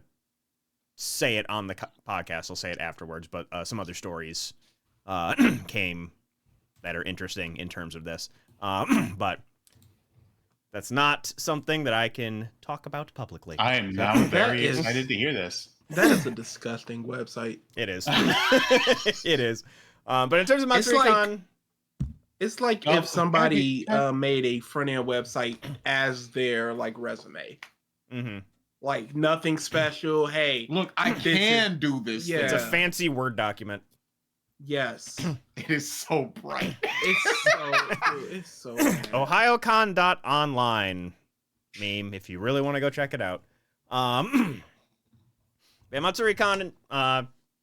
S3: say it on the podcast. I'll say it afterwards. But some other stories came that are interesting in terms of this. But that's not something that I can talk about publicly.
S6: I am now very
S4: is-
S6: excited to hear this.
S4: That is a disgusting website.
S3: It is. It is. But in terms of
S4: It's
S3: Monster
S4: like-
S3: Recon,
S4: It's like
S6: Oh,
S4: if somebody
S6: okay.
S4: made a front end website as their like resume.
S3: mhm.
S4: Like nothing special. Hey,
S1: Look, I
S4: This is-
S1: can do this.
S4: Yeah.
S3: It's a
S1: thing.
S3: fancy Word document.
S4: Yes.
S1: It is so bright.
S4: It's so bad.
S3: OhioCon.online meme, if you really want to go check it out. Yeah, MatsuriCon,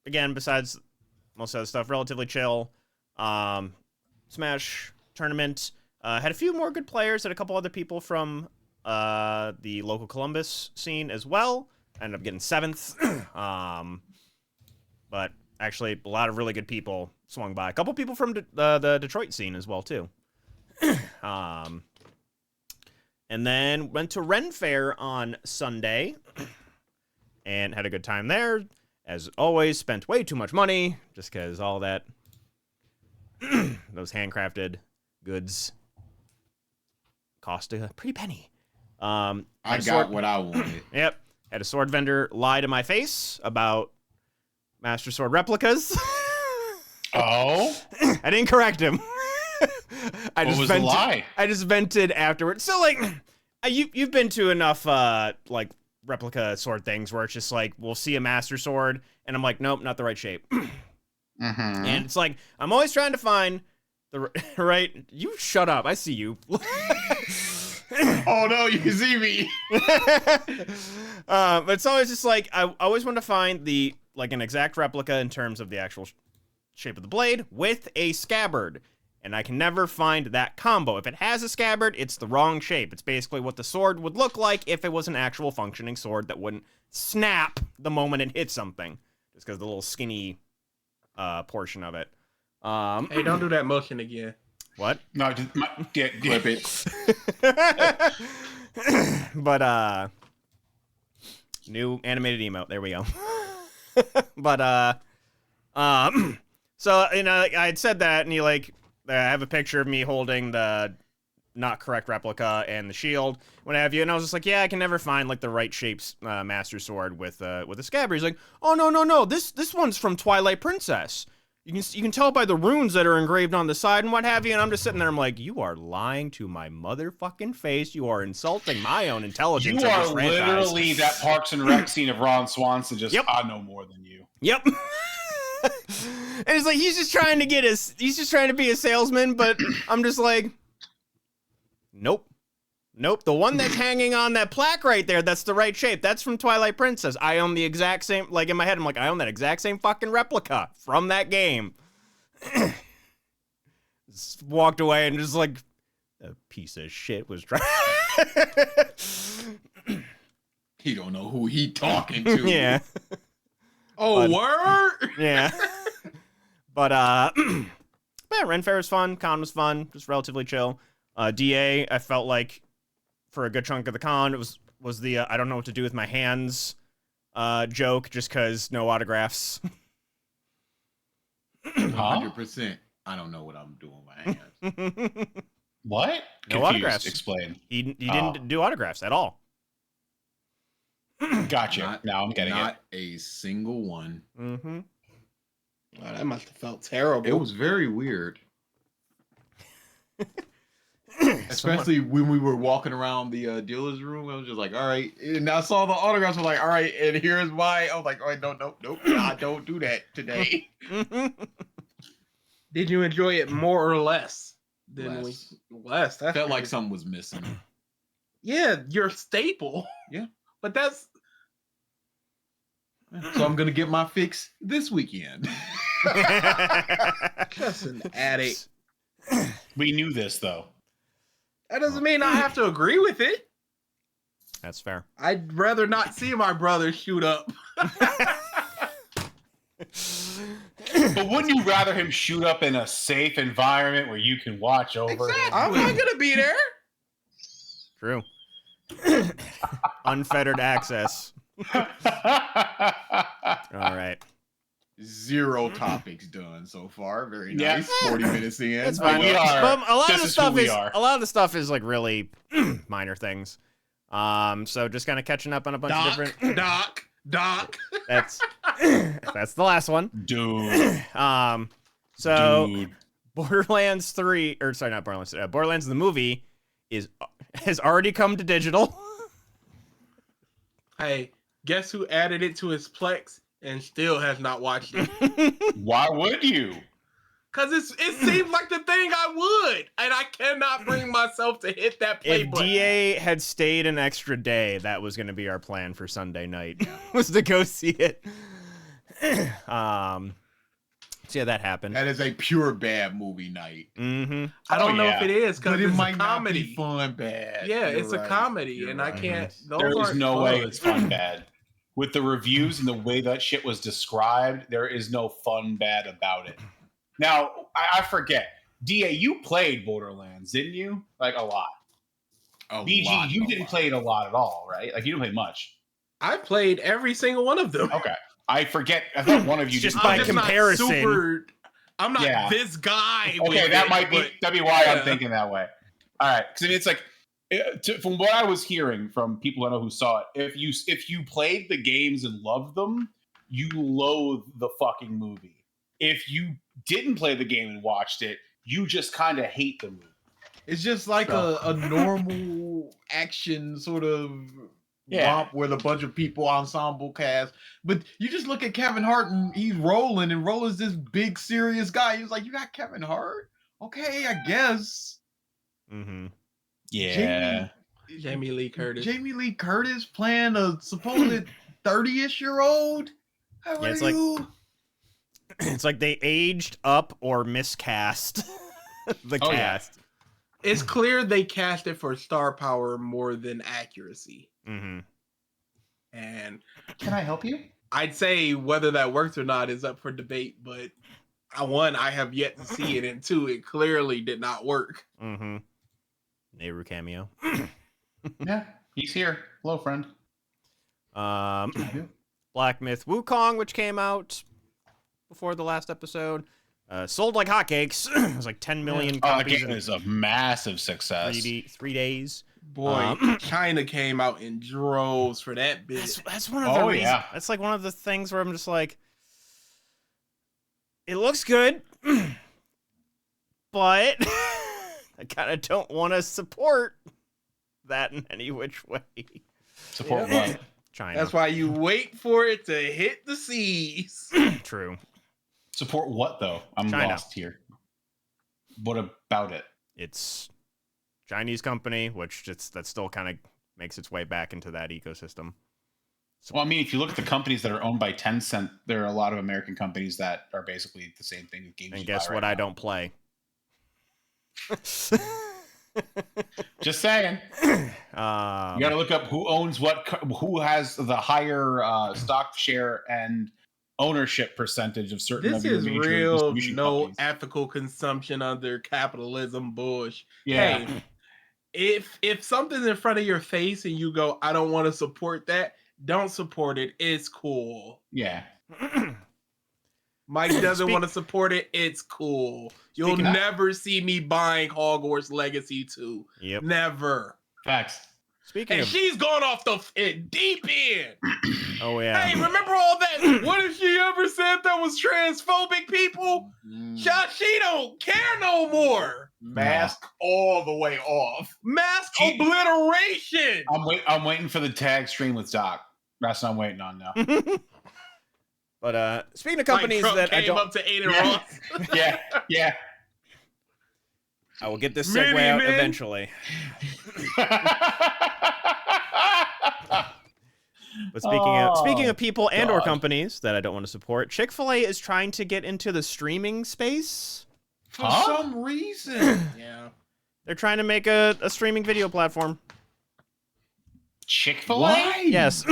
S3: again, besides most of the stuff, relatively chill. Smash tournament. Had a few more good players, had a couple other people from the local Columbus scene as well. Ended up getting 7th. But actually, a lot of really good people swung by. A couple people from the Detroit scene as well, too. And then went to Ren Fair on Sunday and had a good time there. As always, spent way too much money just because all that, those handcrafted goods cost a pretty penny.
S1: I got what I wanted.
S3: Yep. Had a sword vendor lie to my face about Master Sword replicas.
S6: Oh,
S3: I didn't correct him.
S6: what was the lie?
S3: I just vented afterwards. So like, you've been to enough like replica sword things where it's just like we'll see a Master Sword and I'm like, nope, not the right shape.
S6: Mm-hmm.
S3: And it's like I'm always trying to find the right. You shut up. I see you.
S1: Oh no, you can see me.
S3: But it's always just like I always want to find the like an exact replica in terms of the actual shape of the blade with a scabbard, and I can never find that combo. If it has a scabbard, it's the wrong shape. It's basically what the sword would look like if it was an actual functioning sword that wouldn't snap the moment it hits something, just because the little skinny portion of it.
S4: Hey, don't do that motion again.
S3: What?
S6: No, just
S1: Clip it.
S3: But new animated emote. There we go. But so you know, I had said that, and you like, I have a picture of me holding the not correct replica and the shield, what have you, and I was just like, yeah, I can never find like the right shapes Master Sword with a scabbard. He's like, oh no, this one's from Twilight Princess. You can tell by the runes that are engraved on the side and what have you. And I'm just sitting there. I'm like, you are lying to my motherfucking face. You are insulting my own intelligence.
S6: You
S3: of
S6: are
S3: this franchise.
S6: literally that Parks and Rec scene of Ron Swanson. Just
S3: Yep.
S6: I know more than you.
S3: Yep. And it's like he's just trying to be a salesman, but I'm just like, nope. The one that's hanging on that plaque right there, that's the right shape. That's from Twilight Princess. I own the exact same, like in my head, I'm like, I own that exact same fucking replica from that game. Just walked away and just like, a piece of shit was trying.
S1: He don't know who he talking to.
S3: Yeah.
S4: Oh,
S3: But-
S4: word?
S3: Yeah. But yeah, Ren Fair was fun. Con was fun. Just relatively chill. DA, I felt like for a good chunk of the con, it was the I don't know what to do with my hands joke, just because no autographs.
S1: 100%. I don't know what I'm doing with my hands.
S6: What?
S3: No
S6: Confused.
S3: autographs.
S6: Explain.
S3: he didn't do autographs at all.
S6: Gotcha. Now I'm getting
S1: Not a single one.
S3: Mm-hmm.
S4: Wow, that must have felt terrible.
S1: It was very weird. Especially when we were walking around the dealer's room. I was just like, all right. And I saw the autographs. I was like, all right. And here's why. I was like, all right, nope. I don't do that today.
S4: Did you enjoy it more or less than
S1: Less.
S4: less? That
S1: Felt like something was missing.
S4: Yeah, you're staple.
S1: Yeah.
S4: But that's
S1: So I'm going to get my fix this weekend.
S4: just an addict.
S6: it. We knew this though.
S4: That doesn't mean I have to agree with it.
S3: That's fair.
S4: I'd rather not see my brother shoot up.
S6: But wouldn't you rather him shoot up in a safe environment where you can watch over him?
S4: I'm not gonna be there.
S3: True. Unfettered access. All right.
S1: 0 topics done so far. Very
S6: Yeah.
S1: nice. 40 minutes in.
S3: That's
S6: fine. We are.
S3: But a lot of
S6: This
S3: the
S6: is who
S3: stuff
S6: we
S3: is
S6: are.
S3: a lot of the stuff is like really minor things. So just kind of catching up on a bunch of different.
S4: Doc.
S3: That's the last one.
S6: Dude.
S3: So
S6: Dude.
S3: Borderlands 3, or sorry, not Borderlands. Borderlands the movie has already come to digital.
S4: Hey, guess who added it to his Plex? and still has not watched it.
S6: Why would you?
S4: Cause it seems like the thing I would, and I cannot bring myself to hit that play
S3: If
S4: button.
S3: DA had stayed an extra day, that was going to be our plan for Sunday night, was to go see it. So yeah, that happened.
S1: That is a pure bad movie night.
S3: Mm-hmm.
S4: I don't
S6: Oh,
S4: know
S6: yeah.
S4: if it is because
S1: But it
S4: it's
S1: might
S4: a
S1: not
S4: comedy.
S1: be fun bad.
S4: Yeah,
S1: You're
S4: it's a
S1: right.
S4: comedy,
S1: You're
S4: and
S1: right.
S4: I can't. Those
S6: There is
S4: aren't
S6: no way
S4: fun.
S6: it's fun bad. With the reviews and the way that shit was described, there is no fun bad about it. Now, I forget. DA, you played Borderlands, didn't you? Like a lot. BG, you didn't play it a lot at all, right? Like you didn't play much.
S4: I played every single one of them.
S6: Okay. I forget. I thought one of you
S3: Just
S6: didn't
S3: by
S6: play it.
S4: not
S3: comparison.
S4: I'm not
S6: Yeah.
S4: this guy.
S6: Okay,
S4: with
S6: that
S4: it,
S6: might be
S4: but-
S6: that'd be why
S4: yeah.
S6: I'm thinking that way. All right, because I mean, it's like from what I was hearing from people I know who saw it, if you played the games and loved them, you loathe the fucking movie. If you didn't play the game and watched it, you just kind of hate the movie.
S1: It's just like a normal action sort of romp with a bunch of people ensemble cast. But you just look at Kevin Hart and he's Roland, and Roland's this big serious guy. He's like, you got Kevin Hart? Okay, I guess.
S3: Mm-hmm.
S6: Yeah.
S4: Jamie Lee Curtis.
S1: Jamie Lee Curtis playing a supposed 30-ish-year-old? How
S3: Yeah,
S1: are
S3: it's like-
S1: you?
S3: It's like they aged up or miscast the
S6: Oh, yeah.
S3: cast.
S4: It's clear they cast it for star power more than accuracy.
S3: Mm-hmm.
S4: And
S6: Can I help you?
S4: I'd say whether that works or not is up for debate, but one, I have yet to see it, and two, it clearly did not work.
S3: Mm-hmm. Nehru cameo.
S6: Yeah, he's here. Hello, friend.
S3: Black Myth Wukong, which came out before the last episode, sold like hotcakes. It was like 10 million
S6: Oh, that
S3: copies
S6: game
S3: in
S6: is a massive success.
S3: 3 days.
S4: Boy, China came out in droves for that bit.
S3: That's one of the
S6: Oh,
S3: reasons.
S6: yeah.
S3: That's like one of the things where I'm just like, it looks good, but I kind of don't want to support that in any which way.
S6: Support what?
S3: China.
S4: That's why you wait for it to hit the seas.
S3: True.
S6: Support what though? I'm
S3: China.
S6: lost here. What about it?
S3: It's Chinese company, which that still kind of makes its way back into that ecosystem.
S6: Well, I mean, if you look at the companies that are owned by Tencent, there are a lot of American companies that are basically the same thing with games.
S3: And
S6: you
S3: guess
S6: buy
S3: what?
S6: right
S3: I
S6: now.
S3: don't play.
S6: Just saying. You got to look up who owns what, who has the higher stock share and ownership percentage of certain.
S4: This
S6: of your
S4: is
S6: major
S4: real
S6: distribution
S4: no
S6: companies.
S4: ethical consumption under capitalism bush.
S6: Yeah.
S4: Hey, if something's in front of your face and you go, I don't want to support that, don't support it. It's cool.
S6: Yeah.
S4: Mike doesn't want to support it. It's cool. You'll
S6: Speaking of-
S4: never see me buying Hogwarts Legacy 2.
S3: Yep.
S4: Never.
S6: Facts.
S3: Speaking
S4: And
S3: of,
S4: she's gone off the deep end.
S3: oh yeah,
S4: Hey, remember all that? What if she ever said that was transphobic people? She don't care no more.
S1: Mask all the way off.
S4: Mask
S6: She-
S4: obliteration.
S6: I'm waiting for the tag stream with Doc. That's what I'm waiting on now.
S3: but speaking of
S4: Like
S3: companies
S4: Trump
S3: that I
S4: came
S3: don't,
S4: up to Aiden
S6: Yeah.
S4: Ross.
S6: Yeah. Yeah.
S3: I will get this
S4: Mini
S3: segue out
S4: Man.
S3: eventually. But speaking of people and or
S6: God.
S3: companies that I don't want to support, Chick-fil-A is trying to get into the streaming space.
S1: For
S6: Huh?
S1: some reason.
S4: Yeah.
S3: They're trying to make a streaming video platform.
S6: Chick-fil-A?
S1: Why?
S3: Yes.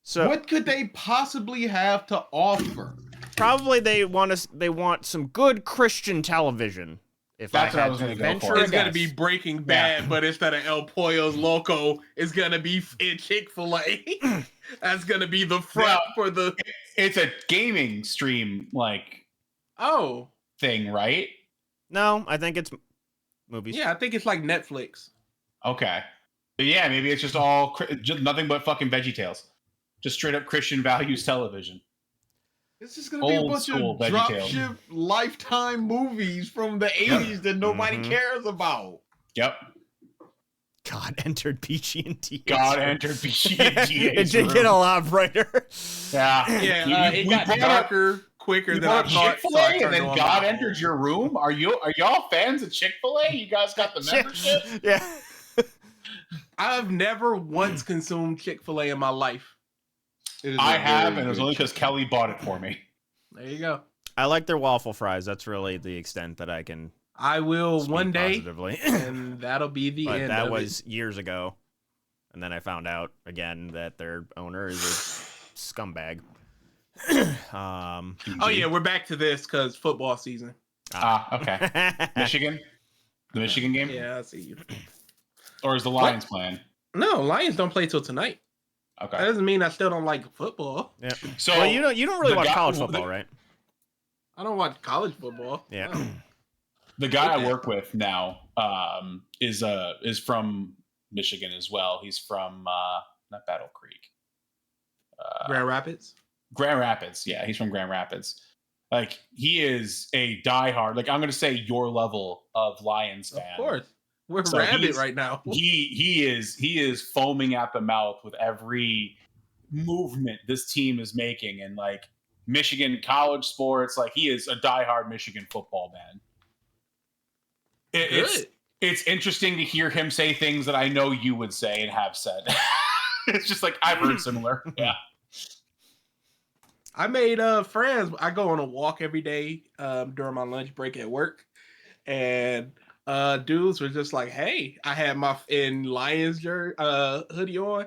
S3: So
S1: What could they possibly have to offer?
S3: probably they want some good Christian television. If
S6: That's
S3: I
S6: what I
S3: had
S6: was
S3: to
S6: gonna go
S3: venture
S6: for.
S3: a
S4: It's gonna
S3: guess.
S4: be Breaking Bad, but instead of El Pollo's Loco, it's gonna be in Chick-fil-A. That's gonna be the front
S6: Now-
S4: for the.
S6: It's a gaming stream like
S4: Oh,
S6: thing, right?
S3: No, I think it's movies.
S4: yeah, I think it's like Netflix.
S6: Okay. But yeah, maybe it's just all just nothing but fucking VeggieTales. Just straight up Christian values television.
S1: It's just gonna be a
S6: Old
S1: bunch
S6: school
S1: of
S6: VeggieTales.
S1: dropship Lifetime movies from the 80s that nobody
S3: Mhm.
S1: cares about.
S6: Yep.
S3: God entered PG&T.
S6: God entered PG&T.
S3: It did get a lot brighter.
S6: Yeah.
S4: Yeah, it got
S6: brought up-
S4: darker quicker
S6: You
S4: than I
S6: bought
S4: thought.
S6: Chick-fil-A
S4: so I
S6: and
S4: turned
S6: then
S4: on
S6: God
S4: my
S6: entered
S4: phone.
S6: your room? Are y'all fans of Chick-fil-A? You guys got the membership?
S3: Yeah.
S4: I've never once consumed Chick-fil-A in my life.
S1: It is
S6: I
S1: a
S6: have,
S1: very
S6: and it was
S1: good
S6: only because
S1: chicken.
S6: Kelly bought it for me.
S4: There you go.
S3: I like their waffle fries. That's really the extent that I can
S4: I will
S3: speak
S4: one day,
S3: positively.
S4: and that'll be the
S3: But
S4: end
S3: that
S4: of
S3: was years ago. And then I found out again that their owner is a scumbag.
S4: it. Oh yeah, we're back to this because football season.
S6: Okay. Michigan? The Michigan game?
S4: Yeah, I see you.
S6: Or is the Lions playing?
S4: No, Lions don't play till tonight. That
S6: Okay.
S4: doesn't mean I still don't like football.
S3: Yeah.
S6: So
S3: Well, you don't really
S6: the
S3: watch
S6: guy-
S3: college football, right?
S4: I don't watch college football.
S3: Yeah.
S4: No.
S6: the guy
S4: Okay.
S6: I work with now is from Michigan as well. He's from not Battle Creek.
S4: Grand Rapids.
S6: Grand Rapids. Yeah, he's from Grand Rapids. Like he is a diehard. Like I'm gonna say your level of Lions fan.
S4: Of course. We're
S6: So
S4: rabid
S6: he's-
S4: right now.
S6: He is foaming at the mouth with every movement this team is making, and like Michigan college sports. Like he is a diehard Michigan football man.
S4: Good.
S6: It's interesting to hear him say things that I know you would say and have said. It's just like I've heard similar. Yeah.
S4: I made friends. I go on a walk every day during my lunch break at work, and dudes were just like, "Hey, I had my in Lions hoodie on.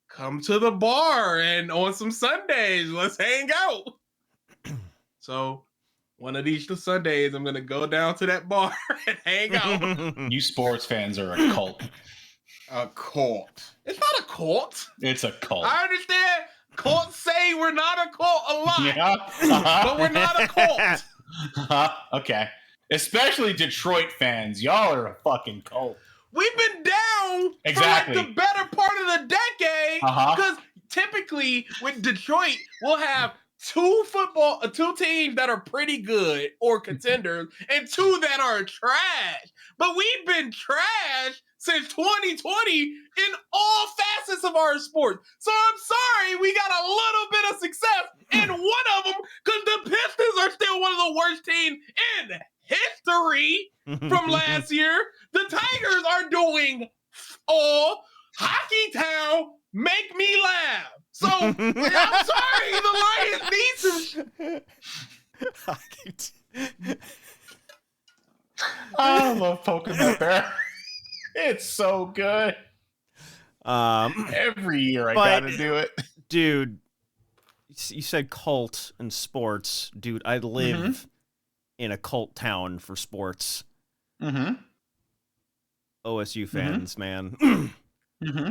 S4: Come to the bar and on some Sundays, let's hang out." So one of these Sundays, I'm gonna go down to that bar and hang out.
S6: You sports fans are a cult.
S1: A cult.
S4: It's not a cult.
S6: It's a cult.
S4: I understand. Cults say we're not a cult a lot,
S6: Yeah.
S4: but we're not a cult.
S6: Okay. Especially Detroit fans. Y'all are a fucking cult.
S4: We've been down
S6: Exactly.
S4: for like the better part of the decade
S6: Uh-huh.
S4: because typically with Detroit, we'll have two teams that are pretty good or contenders and two that are trash. But we've been trash since 2020 in all facets of our sports. So I'm sorry we got a little bit of success in one of them because the Pistons are still one of the worst teams in history from last year. The Tigers are doing all Hockey Town make me laugh. So I'm sorry, the Lions need some.
S6: I love poking that bear. It's so good. Every year I
S3: But-
S6: gotta do it.
S3: Dude, you said cult and sports. Dude, I live in a cult town for sports.
S6: Mm-hmm.
S3: OSU fans, man.
S6: Mm-hmm.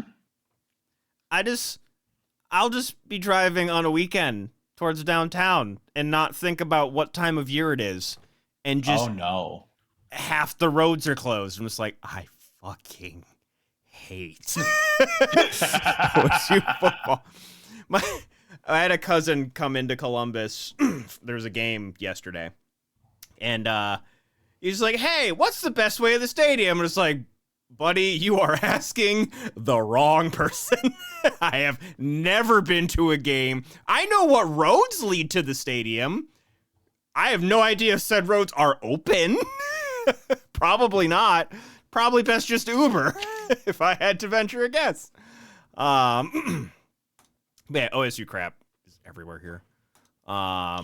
S3: I'll just be driving on a weekend towards downtown and not think about what time of year it is. And just
S6: Oh no.
S3: half the roads are closed. I'm just like, I fucking hate OSU football. I had a cousin come into Columbus. There was a game yesterday. And he's like, hey, what's the best way to the stadium? And it's like, buddy, you are asking the wrong person. I have never been to a game. I know what roads lead to the stadium. I have no idea if said roads are open. Probably not. Probably best just Uber, if I had to venture a guess. But yeah, OSU crap is everywhere here. All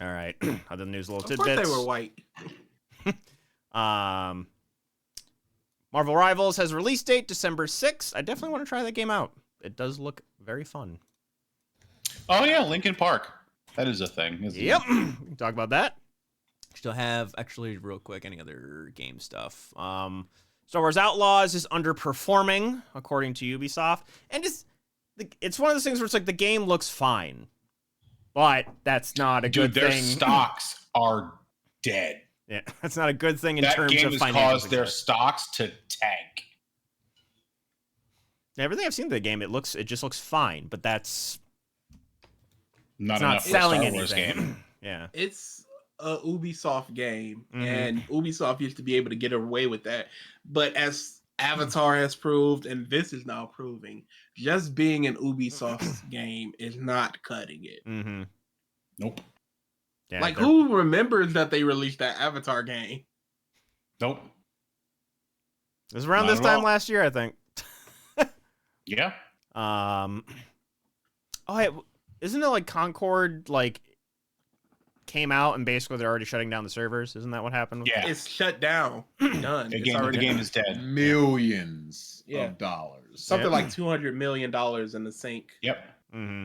S3: right. Other news, little
S4: Of course
S3: tidbits.
S4: they were white.
S3: Marvel Rivals has a release date December 6th. I definitely want to try that game out. It does look very fun.
S6: Oh yeah, Lincoln Park. That is a thing, isn't
S3: Yep.
S6: it?
S3: We can talk about that. Still have, actually, real quick, any other game stuff. Star Wars Outlaws is underperforming, according to Ubisoft. And it's one of those things where it's like the game looks fine. But that's not a
S6: Dude,
S3: good
S6: their
S3: thing.
S6: stocks are dead.
S3: Yeah, that's not a good thing in
S6: That
S3: terms
S6: game
S3: of
S6: has
S3: financial
S6: caused their
S3: success.
S6: stocks to tank.
S3: Everything I've seen of the game, it just looks fine, but that's
S6: Not
S3: it's
S6: enough
S3: not
S6: for a
S3: selling
S6: Star Wars
S3: anything.
S6: game.
S3: Yeah.
S4: It's a Ubisoft game,
S3: Mhm.
S4: and Ubisoft used to be able to get away with that. But as Avatar has proved, and this is now proving, just being an Ubisoft's game is not cutting it.
S3: Mm-hmm.
S6: Nope.
S3: Yeah,
S4: Like,
S3: they're-
S4: who remembers that they released that Avatar game?
S6: Nope.
S3: It was around
S6: Not
S3: this
S6: at
S3: time
S6: all.
S3: last year, I think.
S6: Yeah.
S3: Oh, hey, isn't it like Concord like came out and basically they're already shutting down the servers? Isn't that what happened?
S6: Yeah.
S4: It's shut down. Done.
S6: The
S4: It's
S6: game, the
S4: already
S6: game
S4: done.
S6: is dead.
S1: Millions
S4: Yeah.
S1: of dollars.
S4: Something
S3: Yeah.
S4: like $200 million in the sink.
S6: Yep.
S3: Mm-hmm.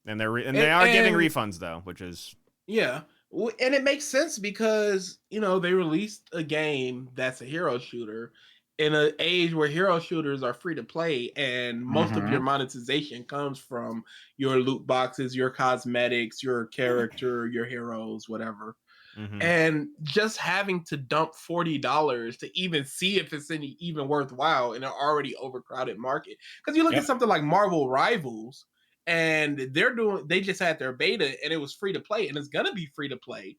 S3: And they are giving
S4: and-
S3: refunds though, which is
S4: Yeah. And it makes sense because, they released a game that's a hero shooter in an age where hero shooters are free to play, and most of your monetization comes from your loot boxes, your cosmetics, your character, your heroes, whatever.
S3: mhm.
S4: And just having to dump $40 to even see if it's any even worthwhile in an already overcrowded market. Because you look
S6: Yep.
S4: at something like Marvel Rivals, and they just had their beta and it was free to play, and it's gonna be free to play.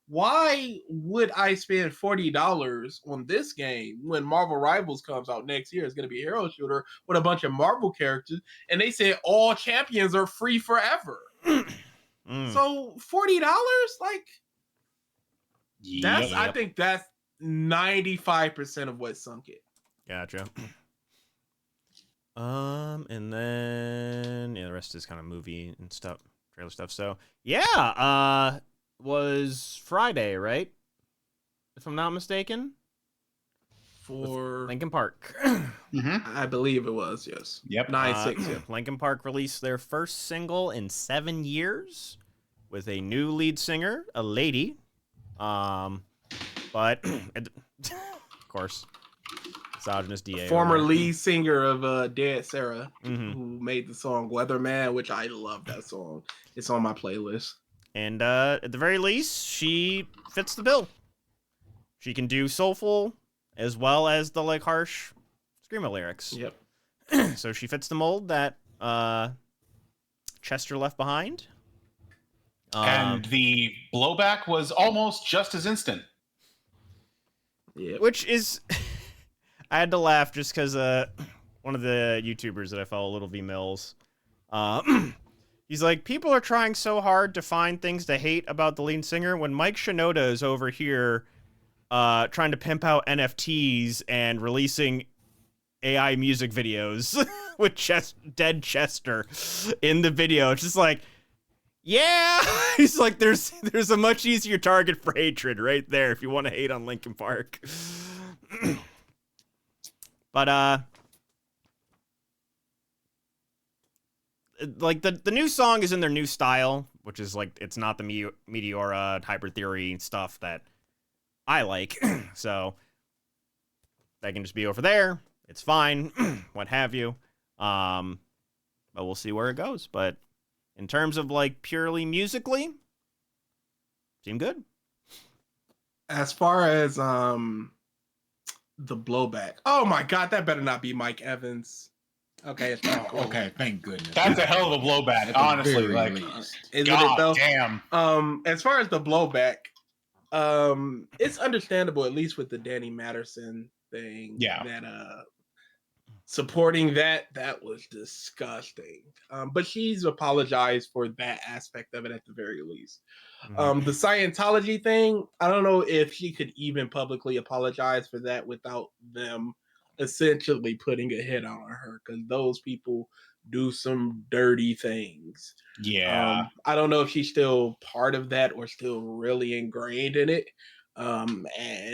S4: Why would I spend $40 on this game when Marvel Rivals comes out next year? It's gonna be a hero shooter with a bunch of Marvel characters, and they said all champions are free forever.
S3: Mm.
S4: So $40, like, that's I
S6: Yep.
S4: think that's 95% of what sunk it.
S3: Gotcha. And then the rest is kind of movie and stuff, trailer stuff. So yeah, was Friday, right? If I'm not mistaken,
S4: For
S3: Linkin Park.
S6: Mm-hmm.
S4: I believe it was, yes.
S6: Yep.
S4: 9-6, yeah.
S3: Linkin Park released their first single in 7 years with a new lead singer, a lady. But of course, misogynist DA.
S4: Former lead singer of Dead Sarah,
S3: Mhm.
S4: who made the song Weatherman, which I love that song. It's on my playlist.
S3: And at the very least, she fits the bill. She can do soulful as well as the like harsh screamo lyrics.
S4: Yep.
S3: So she fits the mold that Chester left behind.
S6: And the blowback was almost just as instant.
S4: Yep.
S3: Which is, I had to laugh just because one of the YouTubers that I follow, Little V Mills, he's like, people are trying so hard to find things to hate about the lead singer when Mike Shinoda is over here trying to pimp out NFTs and releasing AI music videos with dead Chester in the video. It's just like, yeah, he's like, there's a much easier target for hatred right there if you want to hate on Linkin Park. But like the new song is in their new style, which is like it's not the Meteora Hyper Theory stuff that I like. So that can just be over there. It's fine, what have you. But we'll see where it goes. But in terms of like purely musically, seem good.
S4: As far as the blowback, oh my god, that better not be Mike Evans. Okay, it's not cool.
S1: Okay, thank goodness.
S6: That's a hell of a blowback,
S1: At the
S6: honestly.
S1: very
S6: Like,
S1: least.
S4: Isn't it
S6: God
S4: though?
S6: damn.
S4: As far as the blowback, it's understandable, at least with the Danny Matterson thing.
S6: Yeah.
S4: That supporting that was disgusting. But she's apologized for that aspect of it at the very least. The Scientology thing, I don't know if she could even publicly apologize for that without them essentially putting a hit on her, because those people do some dirty things.
S6: Yeah.
S4: I don't know if she's still part of that or still really ingrained in it. And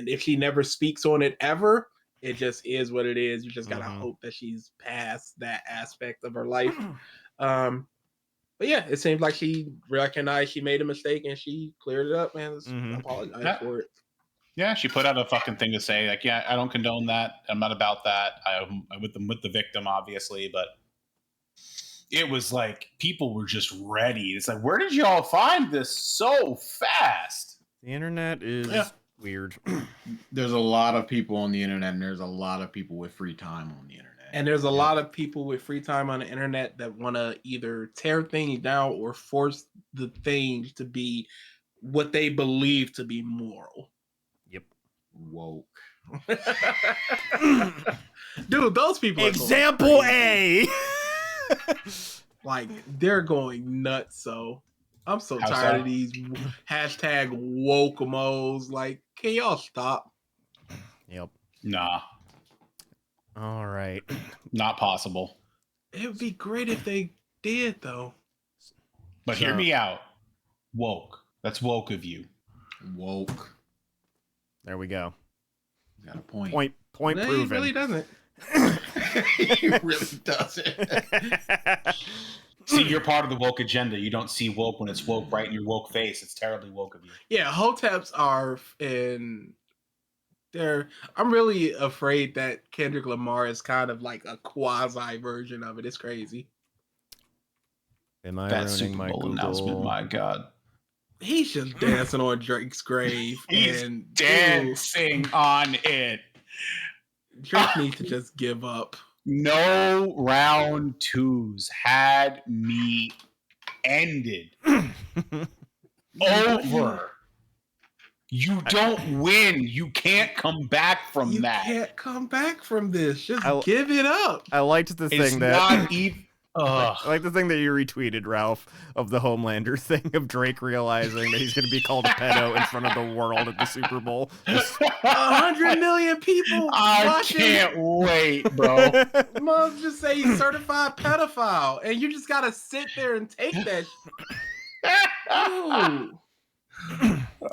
S4: if she never speaks on it ever, it just is what it is. You just gotta hope that she's past that aspect of her life. But yeah, it seems like she recognized she made a mistake and she cleared it up and apologized
S6: Yeah.
S4: for it.
S6: Yeah, she put out a fucking thing to say, like, yeah, I don't condone that. I'm not about that. I'm with the victim, obviously, but it was like people were just ready. It's like, where did y'all find this so fast?
S3: The internet is weird.
S1: There's a lot of people on the internet, and there's a lot of people with free time on the internet.
S4: And there's a lot of people with free time on the internet that want to either tear things down or force the things to be what they believe to be moral.
S3: Yep.
S1: Woke.
S4: Dude, those people.
S3: Example
S4: A.
S3: A.
S4: Like they're going nuts. So I'm so
S6: How
S4: tired
S6: so?
S4: of these hashtag woke-mos. Like, can y'all stop?
S3: Yep.
S6: Nah,
S3: All right.
S6: not possible.
S4: It would be great if they did, though.
S6: But hear me out. Woke. That's woke of you.
S1: Woke.
S3: There we go.
S1: Got a point.
S3: Point
S4: No, he
S3: proven.
S4: really doesn't.
S1: He really doesn't.
S6: See, you're part of the woke agenda. You don't see woke when it's woke right in your woke face. It's terribly woke of you.
S4: Yeah, hoteps are in there. I'm really afraid that Kendrick Lamar is kind of like a quasi version of it. It's crazy.
S3: Am I
S6: That
S3: ruining
S6: Super
S3: my
S6: Bowl
S3: Google?
S6: announcement, my God.
S4: He's just dancing on Drake's grave.
S6: He's
S4: and
S6: dancing on it.
S4: dude, Drake needs to just give up.
S6: No round twos had me ended. Over. You don't win. You can't come back from
S4: You
S6: that.
S4: can't come back from this. Just
S3: I-
S4: give it up.
S3: I liked the
S6: It's
S3: thing that
S6: not even.
S3: I like the thing that you retweeted, Ralph, of the Homelander thing of Drake realizing that he's going to be called a pedo in front of the world at the Super Bowl.
S4: 100 million people
S6: I
S4: watching.
S6: can't wait, bro.
S4: Mom just say he's certified pedophile, and you just gotta sit there and take that. Dude,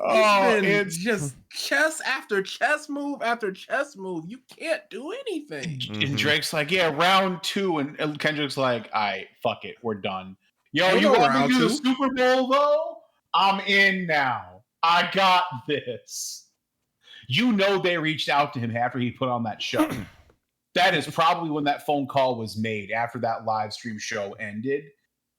S6: Oh,
S4: it's
S6: it's
S4: just chess after chess move after chess move. You can't do anything.
S6: and Drake's like, yeah, round two, and Kendrick's like, all right, fuck it, we're done. Yo,
S4: Ain't
S6: you
S4: no
S6: want me
S4: round
S6: to do the
S4: two.
S6: Super Bowl though? I'm in now. I got this. You know they reached out to him after he put on that show. That is probably when that phone call was made after that live stream show ended.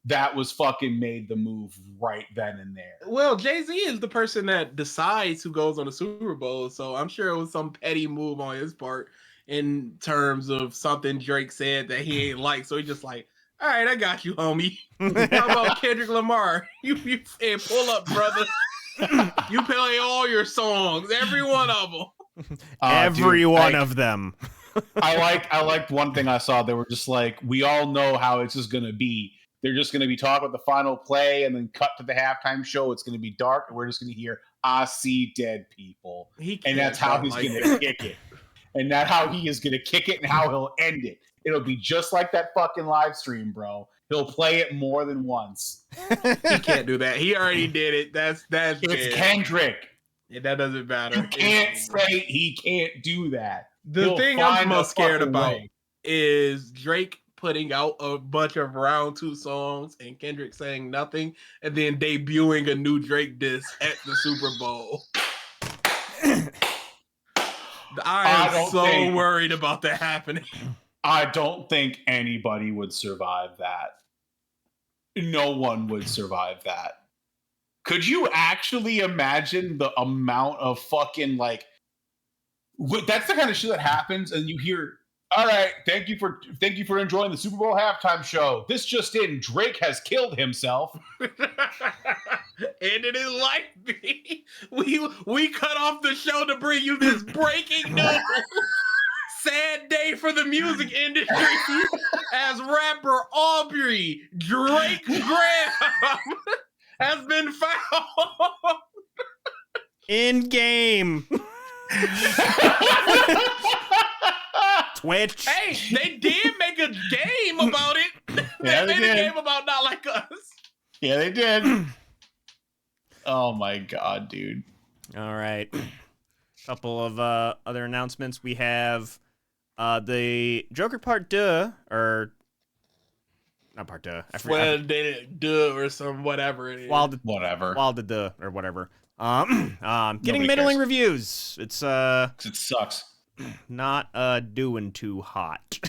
S6: That was fucking made the move right then and there.
S4: Well, Jay-Z is the person that decides who goes on the Super Bowl, so I'm sure it was some petty move on his part in terms of something Drake said that he ain't like. So he's just like, all right, I got you, homie. How about Kendrick Lamar? You hey, pull up, brother. You play all your songs, every one of them.
S3: Every
S6: Dude,
S3: one of them.
S6: I liked one thing I saw. They were just like, we all know how it's just gonna be. They're just gonna be talking about the final play and then cut to the halftime show. It's gonna be dark, and we're just gonna hear, I see dead people. And that's how he's gonna kick it. And that's how he is gonna kick it and how he'll end it. It'll be just like that fucking live stream, bro. He'll play it more than once.
S4: He can't do that. He already did it. That's
S6: It's
S4: dead.
S6: Kendrick.
S4: Yeah, that doesn't matter.
S6: You can't say he can't do that.
S4: The
S6: He'll
S4: thing I'm
S6: find
S4: most
S6: a
S4: scared
S6: fucking
S4: about
S6: way.
S4: is Drake putting out a bunch of round two songs and Kendrick saying nothing, and then debuting a new Drake diss at the Super Bowl. I
S6: I
S4: am
S6: don't
S4: so
S6: think-
S4: worried about that happening.
S6: I don't think anybody would survive that. No one would survive that. Could you actually imagine the amount of fucking like that's the kind of shit that happens and you hear, all right, thank you for enjoying the Super Bowl halftime show. This just in, Drake has killed himself.
S4: Ended his life. We cut off the show to bring you this breaking news. Sad day for the music industry as rapper Aubrey Drake Graham has been found.
S3: In game. Twitch.
S4: Hey, they did make a game about it.
S6: Yeah, they
S4: made a
S6: did.
S4: game about Not Like Us.
S6: Yeah, they did. Oh my god, dude.
S3: All right. Couple of other announcements. We have the Joker Part 2, or not Part 2. I forgot.
S4: Well, they did duh or some whatever it is.
S6: Whatever.
S3: Wild the duh or whatever. Getting
S6: Nobody
S3: middling
S6: cares.
S3: reviews. It's
S6: It sucks.
S3: not doing too hot.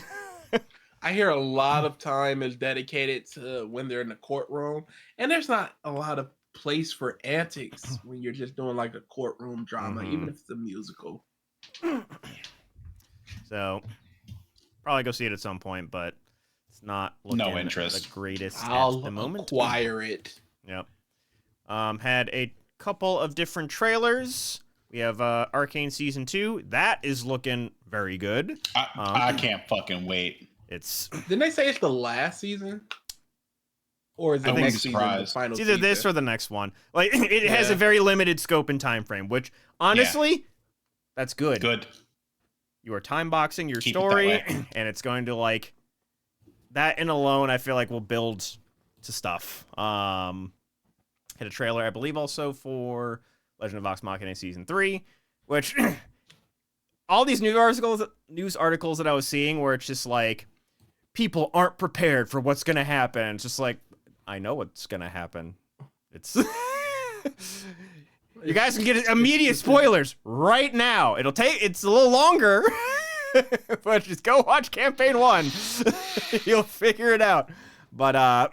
S4: I hear a lot of time is dedicated to when they're in the courtroom, and there's not a lot of place for antics when you're just doing like a courtroom drama,
S3: Mhm.
S4: even if it's a musical.
S3: So probably go see it at some point, but it's not looking
S6: No interest.
S3: the greatest
S4: I'll
S3: at the moment.
S4: acquire it.
S3: Yep. Had a couple of different trailers. We have Arcane Season 2. That is looking very good.
S6: I can't fucking wait.
S3: It's
S4: Didn't they say it's the last season? Or is
S6: I
S4: it
S6: wouldn't
S4: next
S6: be
S4: season the
S6: surprised.
S4: final
S3: it's either this
S4: season?
S3: or the next one. Like it has
S4: Yeah.
S3: a very limited scope and time frame, which honestly, that's good.
S6: Good.
S3: You are time boxing your
S6: Keep it that
S3: story,
S6: way.
S3: and it's going to like that in alone. I feel like will build to stuff. Hit a trailer, I believe, also for Legend of Vox Machina Season 3, which all these news articles that I was seeing where it's just like people aren't prepared for what's gonna happen. It's just like I know what's gonna happen. It's you guys can get immediate spoilers right now. It's a little longer, but just go watch campaign 1. You'll figure it out. But that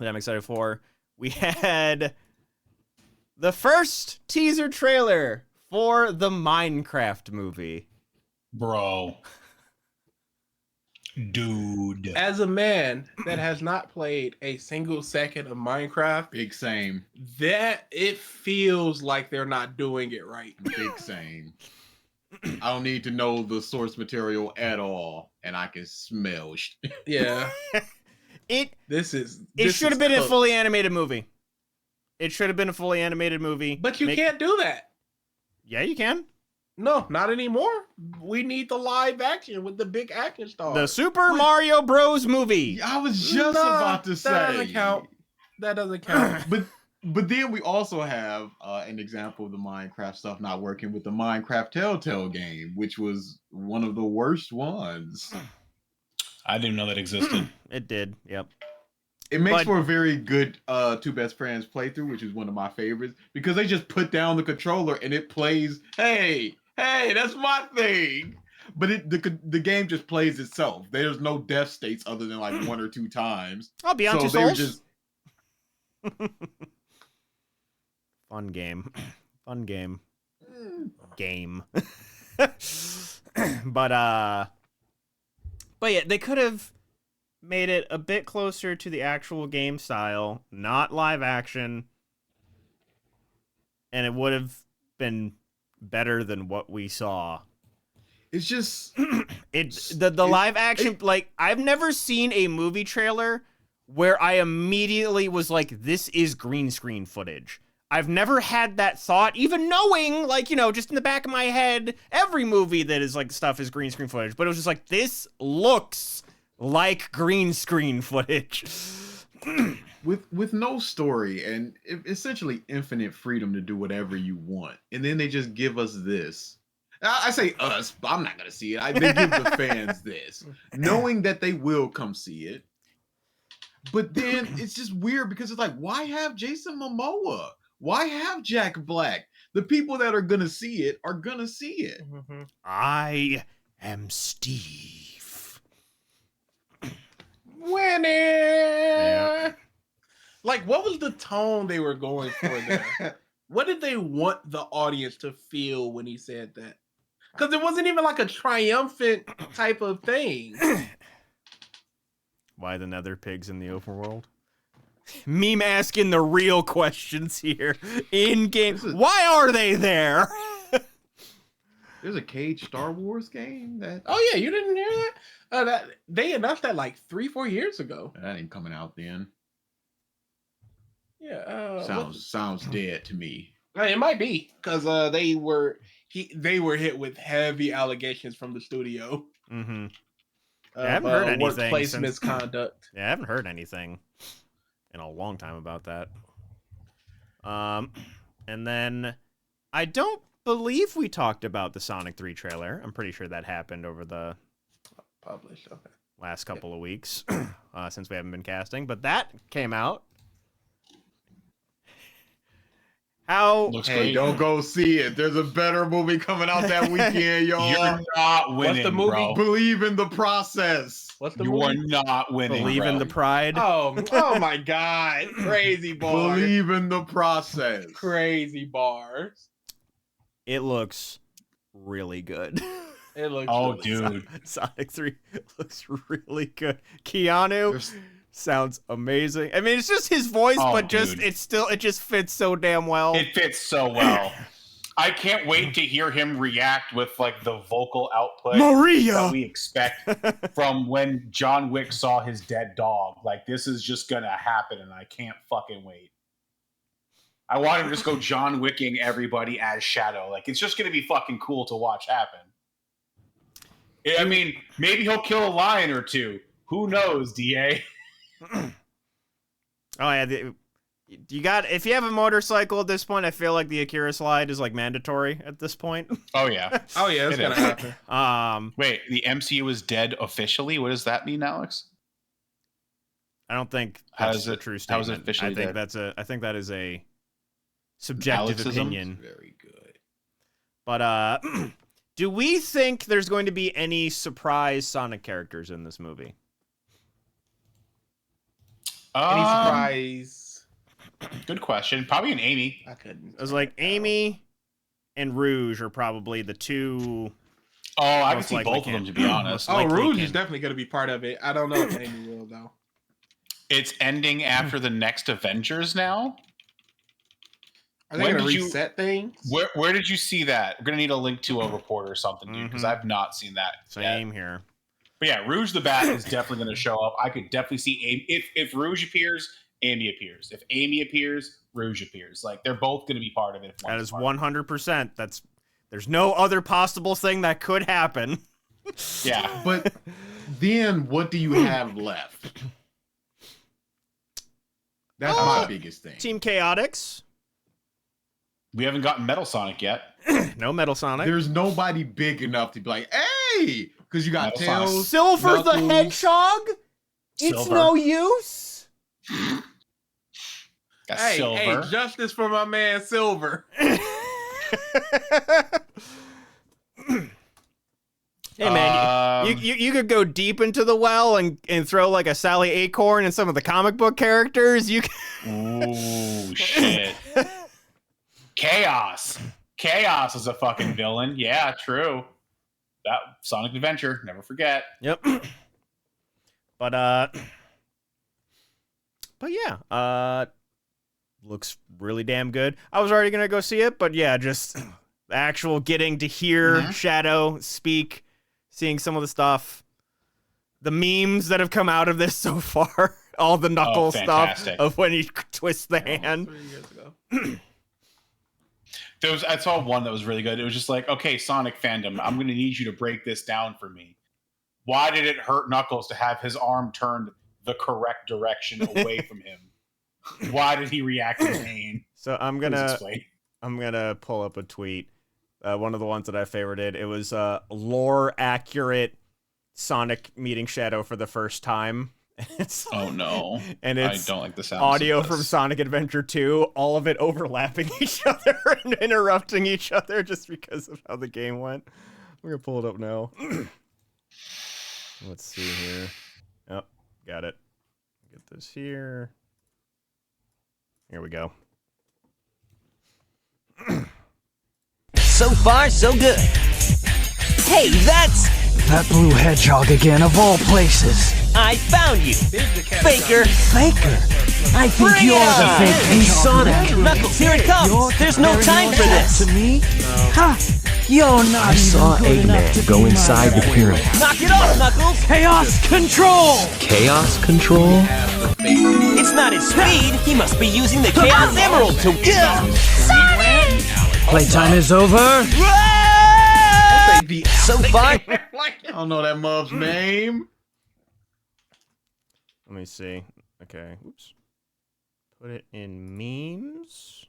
S3: I'm excited for. We had the first teaser trailer for the Minecraft movie.
S6: Bro. Dude.
S4: As a man that has not played a single second of Minecraft,
S1: Big same.
S4: that it feels like they're not doing it right.
S1: Big same. I don't need to know the source material at all, and I can smell.
S4: Yeah,
S3: It
S4: this is.
S3: should have been a fully animated movie. It should have been a fully animated movie.
S4: But you can't do that.
S3: Yeah, you can.
S4: No, not anymore. We need the live action with the big action stars.
S3: The Super Mario Bros. Movie.
S1: I was just
S4: No,
S1: about to say.
S4: that doesn't count. That doesn't count.
S1: But then we also have an example of the Minecraft stuff not working with the Minecraft Telltale game, which was one of the worst ones.
S6: I didn't know that existed.
S3: It did. Yep.
S1: It makes
S3: But-
S1: for a very good Two Best Friends playthrough, which is one of my favorites, because they just put down the controller and it plays, hey, that's my thing. But the game just plays itself. There's no death states other than like 1 or 2 times.
S3: Oh, Beyond Two
S1: they were
S3: Souls.
S1: just
S3: Fun game. Fun game. Game. But yeah, they could have made it a bit closer to the actual game style, not live action, and it would have been better than what we saw.
S1: it's just
S3: The live action, like, I've never seen a movie trailer where I immediately was like, this is green screen footage. I've never had that thought, even knowing, like, you know, just in the back of my head, every movie that is like stuff is green screen footage. But it was just like, this looks like green screen footage.
S1: with no story and essentially infinite freedom to do whatever you want, and then they just give us this. I say us, but I'm not gonna see it. They give the fans this, knowing that they will come see it. But then it's just weird because it's like, why have Jason Momoa? Why have Jack Black? The people that are gonna see it are gonna see it.
S3: I am Steve.
S4: Winning.
S3: Yeah.
S4: Like, what was the tone they were going for there? What did they want the audience to feel when he said that? Because it wasn't even like a triumphant type of thing.
S3: Why the nether pigs in the overworld? Meme asking the real questions here in game. Why are they there?
S1: There's a Cage Star Wars game that
S4: Oh yeah, you didn't hear that? That they announced that like 3-4 years ago.
S1: ain't coming out then.
S4: Yeah,
S1: Sounds dead to me.
S4: it might be because they were hit with heavy allegations from the studio.
S3: Mm-hmm.
S4: Of,
S3: I haven't heard anything
S4: workplace
S3: since-
S4: misconduct.
S3: Yeah, I haven't heard anything in a long time about that. And then I don't believe we talked about the Sonic 3 trailer. I'm pretty sure that happened over the
S4: Published. Okay.
S3: last couple of weeks since we haven't been casting, but that came out. How
S6: Looks
S1: Hey,
S6: great.
S1: don't go see it. There's a better movie coming out that weekend, y'all.
S6: You're not winning,
S4: the movie?
S6: bro.
S1: Believe in the process.
S4: What's the
S6: You are
S4: movie?
S6: not winning,
S3: believe
S6: bro.
S3: in the pride?
S4: Oh my God! Crazy bars.
S1: Believe in the process.
S4: Crazy bars.
S3: It looks really good.
S4: It looks.
S6: Oh,
S4: really
S6: dude.
S3: Sonic 3 looks really good. Keanu
S1: There's-
S3: sounds amazing. I mean, it's just his voice,
S6: Oh,
S3: but just
S6: dude.
S3: it just fits so damn well.
S6: It fits so well. I can't wait to hear him react with like the vocal output
S3: Maria!
S6: that we expect from when John Wick saw his dead dog. Like, this is just gonna happen, and I can't fucking wait. I want him to just go John Wicking everybody as Shadow. Like, it's just gonna be fucking cool to watch happen. I mean, maybe he'll kill a lion or two. Who knows, DA?
S3: Oh yeah, you got. If you have a motorcycle at this point, I feel like the Akira slide is like mandatory at this point.
S6: Oh yeah.
S4: Oh yeah, it's
S6: It
S4: gonna
S6: is.
S4: happen.
S6: Wait, the MCU is dead officially? What does that mean, Alex?
S3: I don't think
S6: How
S3: that's
S6: is
S3: a
S6: it-
S3: true
S6: how is
S3: statement.
S6: it officially
S3: I think
S6: dead?
S3: I think that is a subjective
S6: Alexism?
S3: opinion.
S1: Very good.
S3: But do we think there's going to be any surprise Sonic characters in this movie?
S4: Any surprise?
S6: Good question. Probably an Amy.
S4: I couldn't.
S3: It was like Amy and Rouge are probably the two.
S6: Oh, I can
S3: Most
S6: see
S3: likely
S6: both of them,
S3: can't.
S6: to be honest.
S4: Oh,
S3: likely
S4: Rouge
S3: can.
S4: is definitely gonna be part of it. I don't know if Amy will though.
S6: It's ending after the next Avengers now?
S4: Are they
S6: When
S4: gonna
S6: did you-
S4: reset things?
S6: Where did you see that? We're going to need a link to a report or something, dude, because
S3: Mhm.
S6: I've not seen that yet.
S3: Same here.
S6: But yeah, Rouge the Bat is definitely going to show up. I could definitely see Amy. If Rouge appears, Amy appears. If Amy appears, Rouge appears. Like, they're both going to be part of it. if
S3: That
S6: one's
S3: is
S6: part.
S3: 100%. There's no other possible thing that could happen.
S6: Yeah.
S1: But then what do you have left? That's my biggest thing.
S3: Team Chaotix.
S6: We haven't gotten Metal Sonic yet.
S3: No Metal Sonic.
S1: There's nobody big enough to be like, hey, because you got
S6: Metal Sonic.
S1: Tails.
S3: Silver the
S1: Knuckles.
S3: Hedgehog? It's
S6: Silver.
S3: no use.
S6: Got
S4: Hey,
S6: Silver.
S4: hey, justice for my man Silver.
S3: Hey man,
S6: Um,
S3: you could go deep into the well and throw like a Sally Acorn and some of the comic book characters. You
S6: Ooh, shit. Chaos. Chaos is a fucking villain. Yeah, true. That Sonic Adventure, never forget.
S3: Yep. But yeah, looks really damn good. I was already gonna go see it, but yeah, just the actual getting to hear
S6: Mhm.
S3: Shadow speak, seeing some of the stuff, the memes that have come out of this so far, all the knuckle stuff
S6: fantastic.
S3: of when he twists the hand.
S4: 3 years ago.
S6: I saw one that was really good. It was just like, okay, Sonic fandom, I'm going to need you to break this down for me. Why did it hurt Knuckles to have his arm turned the correct direction away from him? Why did he react in pain?
S3: So I'm
S6: Please
S3: gonna
S6: explain.
S3: pull up a tweet. One of the ones that I favorited. It was lore accurate Sonic meeting Shadow for the first time. It's
S6: Oh no.
S3: and
S6: I
S3: it's
S6: don't like the sound.
S3: audio from Sonic Adventure 2, all of it overlapping each other and interrupting each other just because of how the game went. We're gonna pull it up now. Let's see here. Oh, got it. Get this here. Here we go.
S7: So far, so good. Hey, that's...
S8: That blue hedgehog again, of all places.
S7: I found you. Faker.
S8: Faker. I think
S7: Bring
S8: you're
S7: it
S8: the
S7: on.
S8: fake
S7: Hey,
S8: hedgehog.
S7: Sonic, Knuckles, here it comes. There's no time for this.
S8: To me? Ha! You're not
S9: I saw
S8: even good enough to
S9: Eggman go
S8: be
S9: inside
S8: my
S9: the pyramid.
S7: Knock it off, Knuckles.
S8: Chaos control!
S9: Chaos control?
S7: It's not his speed. He must be using the Chaos Emerald to...
S8: Playtime is over.
S7: So far...
S1: I don't know that mob's name.
S3: Let me see. Okay. Oops. Put it in memes.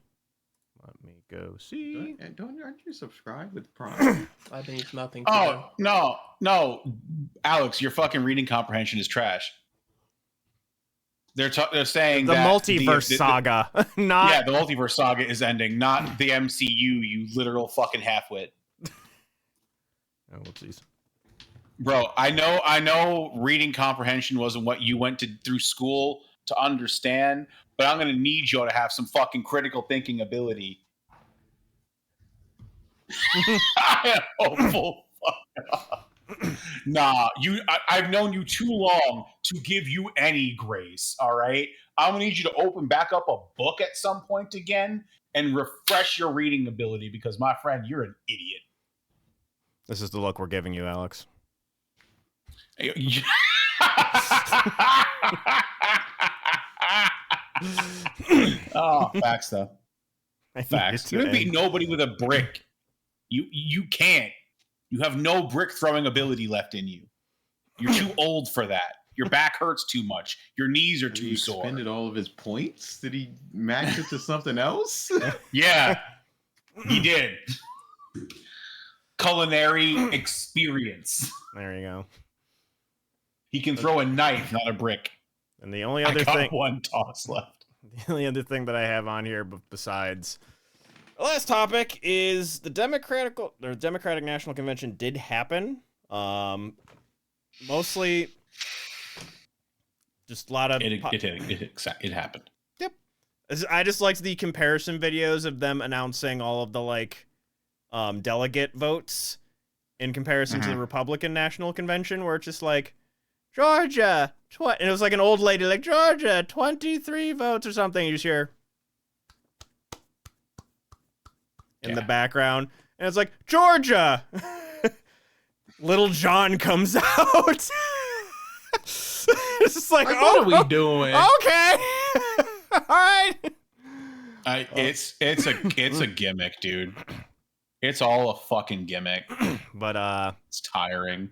S3: Let me go see.
S1: Aren't you subscribed with Prime?
S4: I think it's nothing. To
S6: Oh, no. Alex, your fucking reading comprehension is trash. They're saying
S3: The
S6: that
S3: multiverse saga. Not
S6: Yeah, the multiverse saga is ending, not the MCU, you literal fucking halfwit.
S3: Oh, whoopsies.
S6: Bro, I know reading comprehension wasn't what you went through school to understand, but I'm gonna need you to have some fucking critical thinking ability. I am hopeful. Nah, I've known you too long to give you any grace, all right? I'm gonna need you to open back up a book at some point again and refresh your reading ability because, my friend, you're an idiot.
S3: This is the look we're giving you, Alex.
S6: Oh, facts though.
S3: I need
S6: Facts.
S3: it
S6: You
S3: to
S6: can beat
S3: end.
S6: nobody with a brick. You can't. You have no brick throwing ability left in you. You're too old for that. Your back hurts too much. Your knees are
S1: Did
S6: too
S1: he
S6: sore.
S1: expended all of his points? Did he max it to something else?
S6: Yeah, he did. Culinary experience.
S3: There you go.
S6: He can throw a knife, not a brick.
S3: And the only
S6: I
S3: other
S6: got
S3: thing,
S6: one toss left.
S3: the only other thing that I have on here, besides the last topic, is the Democratic National Convention did happen. Mostly, just a lot of.
S6: It happened.
S3: I just liked the comparison videos of them announcing all of the delegate votes in comparison to the Republican National Convention, where it's just like Georgia, and it was like an old lady like Georgia, 23 votes or something. You just hear in the background, and it's like Georgia. Little John comes out. It's just like,
S4: what are we doing?
S3: Okay. All right.
S6: It's a gimmick, dude. It's all a fucking gimmick.
S3: But
S6: It's tiring.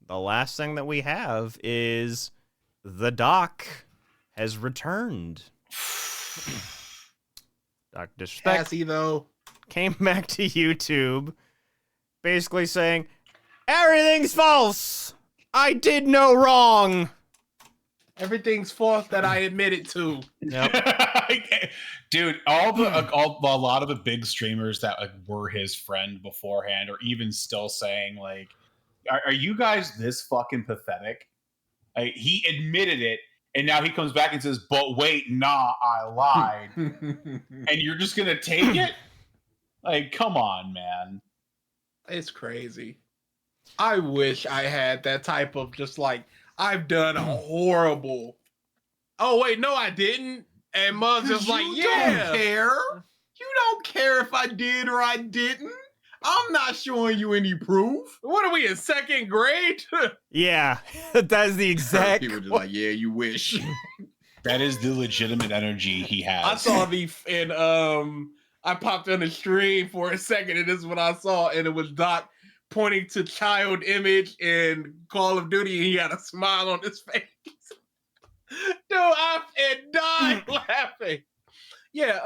S3: the last thing that we have is the Doc has returned. Doc Disrespect
S4: Cassie, though.
S3: came back to YouTube, basically saying, everything's false. I did no wrong.
S4: Everything's false that I admitted to.
S6: Dude, a lot of the big streamers that were his friend beforehand are even still saying are you guys this fucking pathetic? He admitted it, and now he comes back and says, but wait, nah, I lied. And you're just gonna take it? Come on, man.
S4: It's crazy. I wish I had that type of I've done a horrible. Oh wait, no, I didn't. And Muggs is like,
S1: you
S4: yeah.
S1: don't care. You don't care if I did or I didn't. I'm not showing you any proof.
S4: What are we in second grade?
S3: Yeah, that's the exact.
S1: People just like, yeah, you wish.
S6: That is the legitimate energy he has.
S4: I saw and I popped on the stream for a second, and this is what I saw, and it was Doc pointing to child image in Call of Duty, and he had a smile on his face. Dude, I died laughing. Yeah,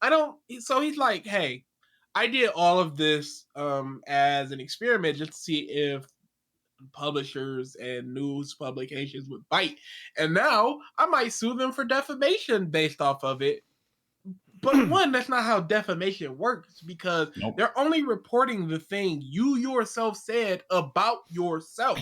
S4: I don't. So he's like, hey, I did all of this as an experiment just to see if publishers and news publications would bite, and now I might sue them for defamation based off of it. But one, that's not how defamation works, because they're only reporting the thing you yourself said about yourself.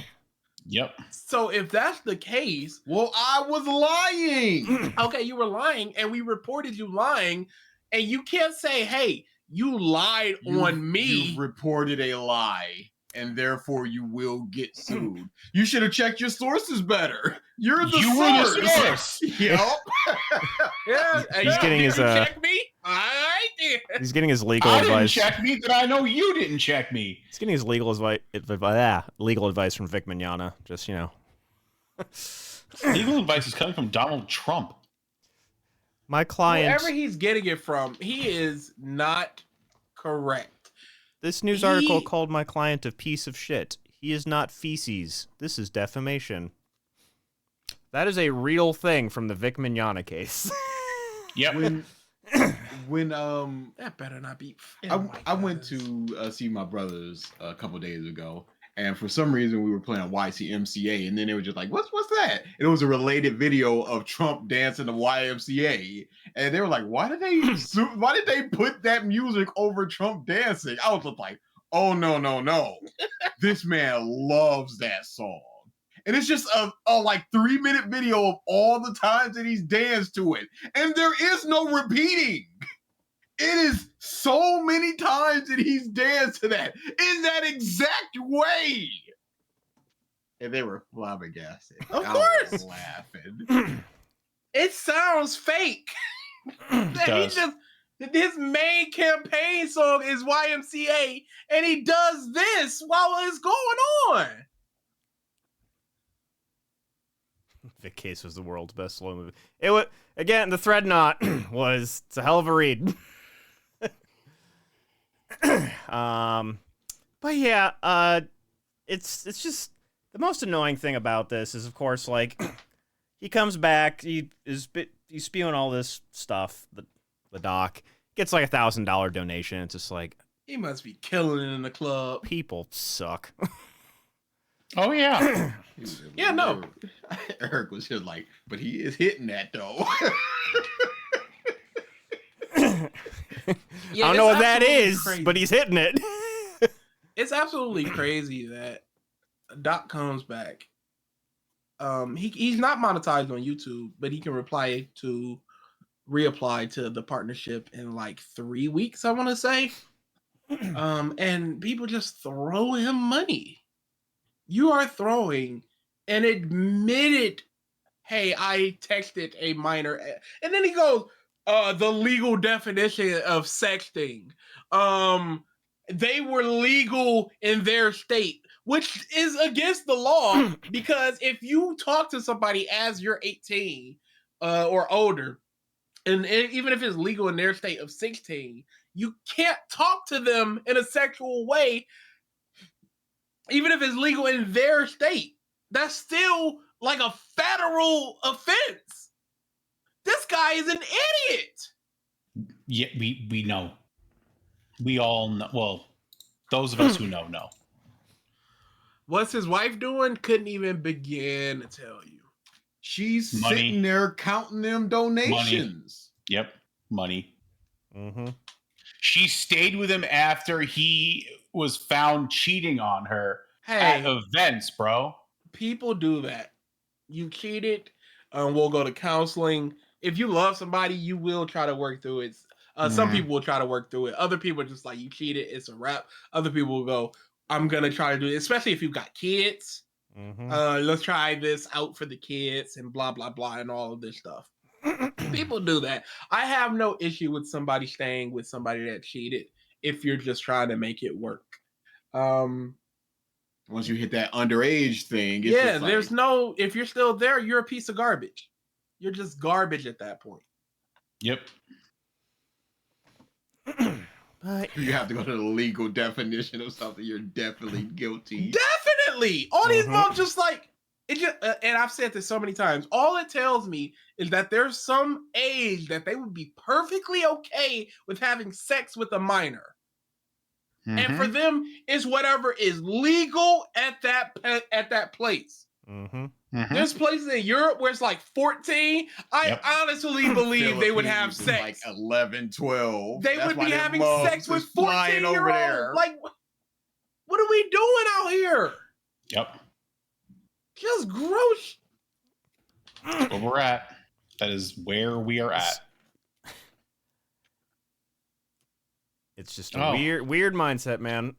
S6: Yep.
S4: So if that's the case,
S1: well, I was lying.
S4: Okay, you were lying, and we reported you lying, and you can't say, "Hey, you lied on me."
S1: You've reported a lie, and therefore you will get sued. You should have checked your sources better. You're the source.
S6: Were the source.
S1: Yep.
S4: Yeah,
S3: He's getting
S4: did
S3: his
S4: you check me. I did.
S3: He's getting his legal
S6: I didn't
S3: advice.
S6: check me, but I know you didn't check me.
S3: He's getting his legal advice from Vic Mignogna. Just
S6: Legal advice is coming from Donald Trump.
S3: My client.
S4: Wherever he's getting it from, he is not correct.
S3: This news article called my client a piece of shit. He is not feces. This is defamation. That is a real thing from the Vic Mignogna case.
S6: Yep.
S1: When
S4: That better not be.
S1: I went to see my brothers a couple days ago, and for some reason we were playing YCMCA, and then they were just like, "What's that?" And it was a related video of Trump dancing the YMCA, and they were like, "Why did they put that music over Trump dancing?" I was just like, "Oh no, this man loves that song." And it's just a 3-minute video of all the times that he's danced to it. And there is no repeating. It is so many times that he's danced to that in that exact way. And they were flabbergasted.
S4: Of
S1: I
S4: course.
S1: was laughing.
S4: It sounds fake.
S6: does.
S4: His main campaign song is YMCA, and he does this while it's going on.
S3: Vic Case was the world's best slow movie. It was again the Threadnought it's a hell of a read. But yeah, it's just the most annoying thing about this is of course like he comes back, he's spewing all this stuff. The doc gets like $1,000 donation. It's just like
S4: He must be killing it in the club.
S3: people suck.
S6: Oh yeah.
S4: Yeah, no.
S1: Eric was just like, but he is hitting that though.
S3: I don't know what that is,
S4: crazy.
S3: but he's hitting it.
S4: It's absolutely crazy that Doc comes back. He's not monetized on YouTube, but he can reapply to the partnership in like 3 weeks, I want to say. And people just throw him money. You are throwing an admitted, hey, I texted a minor, and then he goes, the legal definition of sexting. They were legal in their state, which is against the law because if you talk to somebody as you're 18 or older, and even if it's legal in their state of 16, you can't talk to them in a sexual way, even if it's legal in their state. That's still like a federal offense. This guy is an idiot.
S6: Yeah, we know. We all know. Well, those of us who know.
S4: What's his wife doing? Couldn't even begin to tell you.
S1: She's
S6: Money.
S1: sitting there counting them donations.
S6: Yep, money.
S3: Mm-hmm.
S6: She stayed with him after he was found cheating on her
S4: Hey,
S6: at events, bro.
S4: people do that. You cheated. We'll go to counseling. If you love somebody, you will try to work through it. Some
S6: Mhm.
S4: people will try to work through it. Other people are just like, you cheated, it's a wrap. Other people will go, I'm gonna try to do it, especially if you've got kids.
S3: Mm-hmm.
S4: Let's try this out for the kids and blah blah blah and all of this stuff. People do that. I have no issue with somebody staying with somebody that cheated if you're just trying to make it work.
S1: Once you hit that underage thing, it's
S4: Yeah,
S1: just
S4: there's
S1: like,
S4: no, if you're still there, you're a piece of garbage. You're just garbage at that point.
S6: Yep.
S3: But
S1: you have to go to the legal definition of something. You're definitely guilty.
S4: Definitely. All these
S3: Mhm.
S4: moms just like it just and I've said this so many times. All it tells me is that there's some age that they would be perfectly okay with having sex with a minor. And for
S6: Mhm.
S4: them, it's whatever is legal at that place.
S3: mm-hmm.
S6: Mhm.
S4: There's places in Europe where it's like 14. I
S6: Yep.
S4: honestly believe they would have
S1: Philippines is
S4: sex.
S1: Like 11, 12.
S4: They
S1: That's
S4: would
S1: why
S4: be
S1: them
S4: having
S1: mugs
S4: sex with
S1: is flying
S4: 14-year-olds. Like, what are we doing out here?
S6: Yep.
S4: Just gross.
S6: Where we're at. That is where we are at.
S3: It's just a
S6: Oh.
S3: weird mindset, man.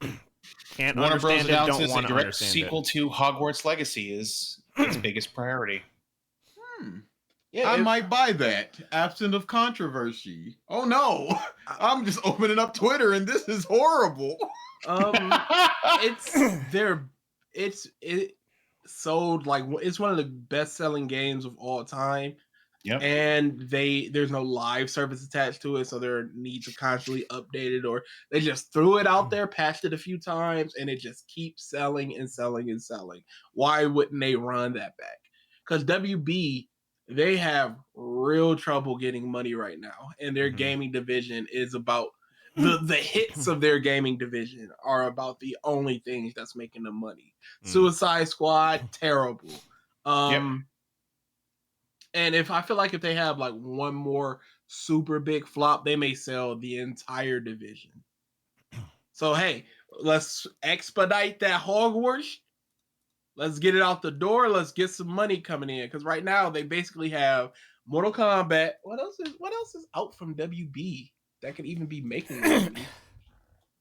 S3: Can't
S6: Warner Bros.
S3: understand it. Don't
S6: Announces a
S3: want to
S6: direct
S3: understand
S6: sequel
S3: it.
S6: to Hogwarts Legacy is its biggest priority.
S4: Yeah,
S1: I might buy that, absent of controversy. Oh no, I'm just opening up Twitter and this is horrible.
S4: It sold like it's one of the best-selling games of all time.
S6: Yep.
S4: And there's no live service attached to it, so their needs are constantly updated, or they just threw it out there, patched it a few times, and it just keeps selling and selling and selling. Why wouldn't they run that back? Because WB, they have real trouble getting money right now, and their
S3: Mhm.
S4: gaming division is about the hits of their gaming division are about the only things that's making them money. Suicide Squad, terrible. And I feel like if they have like one more super big flop, they may sell the entire division. So hey, let's expedite that Hogwarts. Let's get it out the door. Let's get some money coming in. Because right now they basically have Mortal Kombat. What else is out from WB that could even be making money?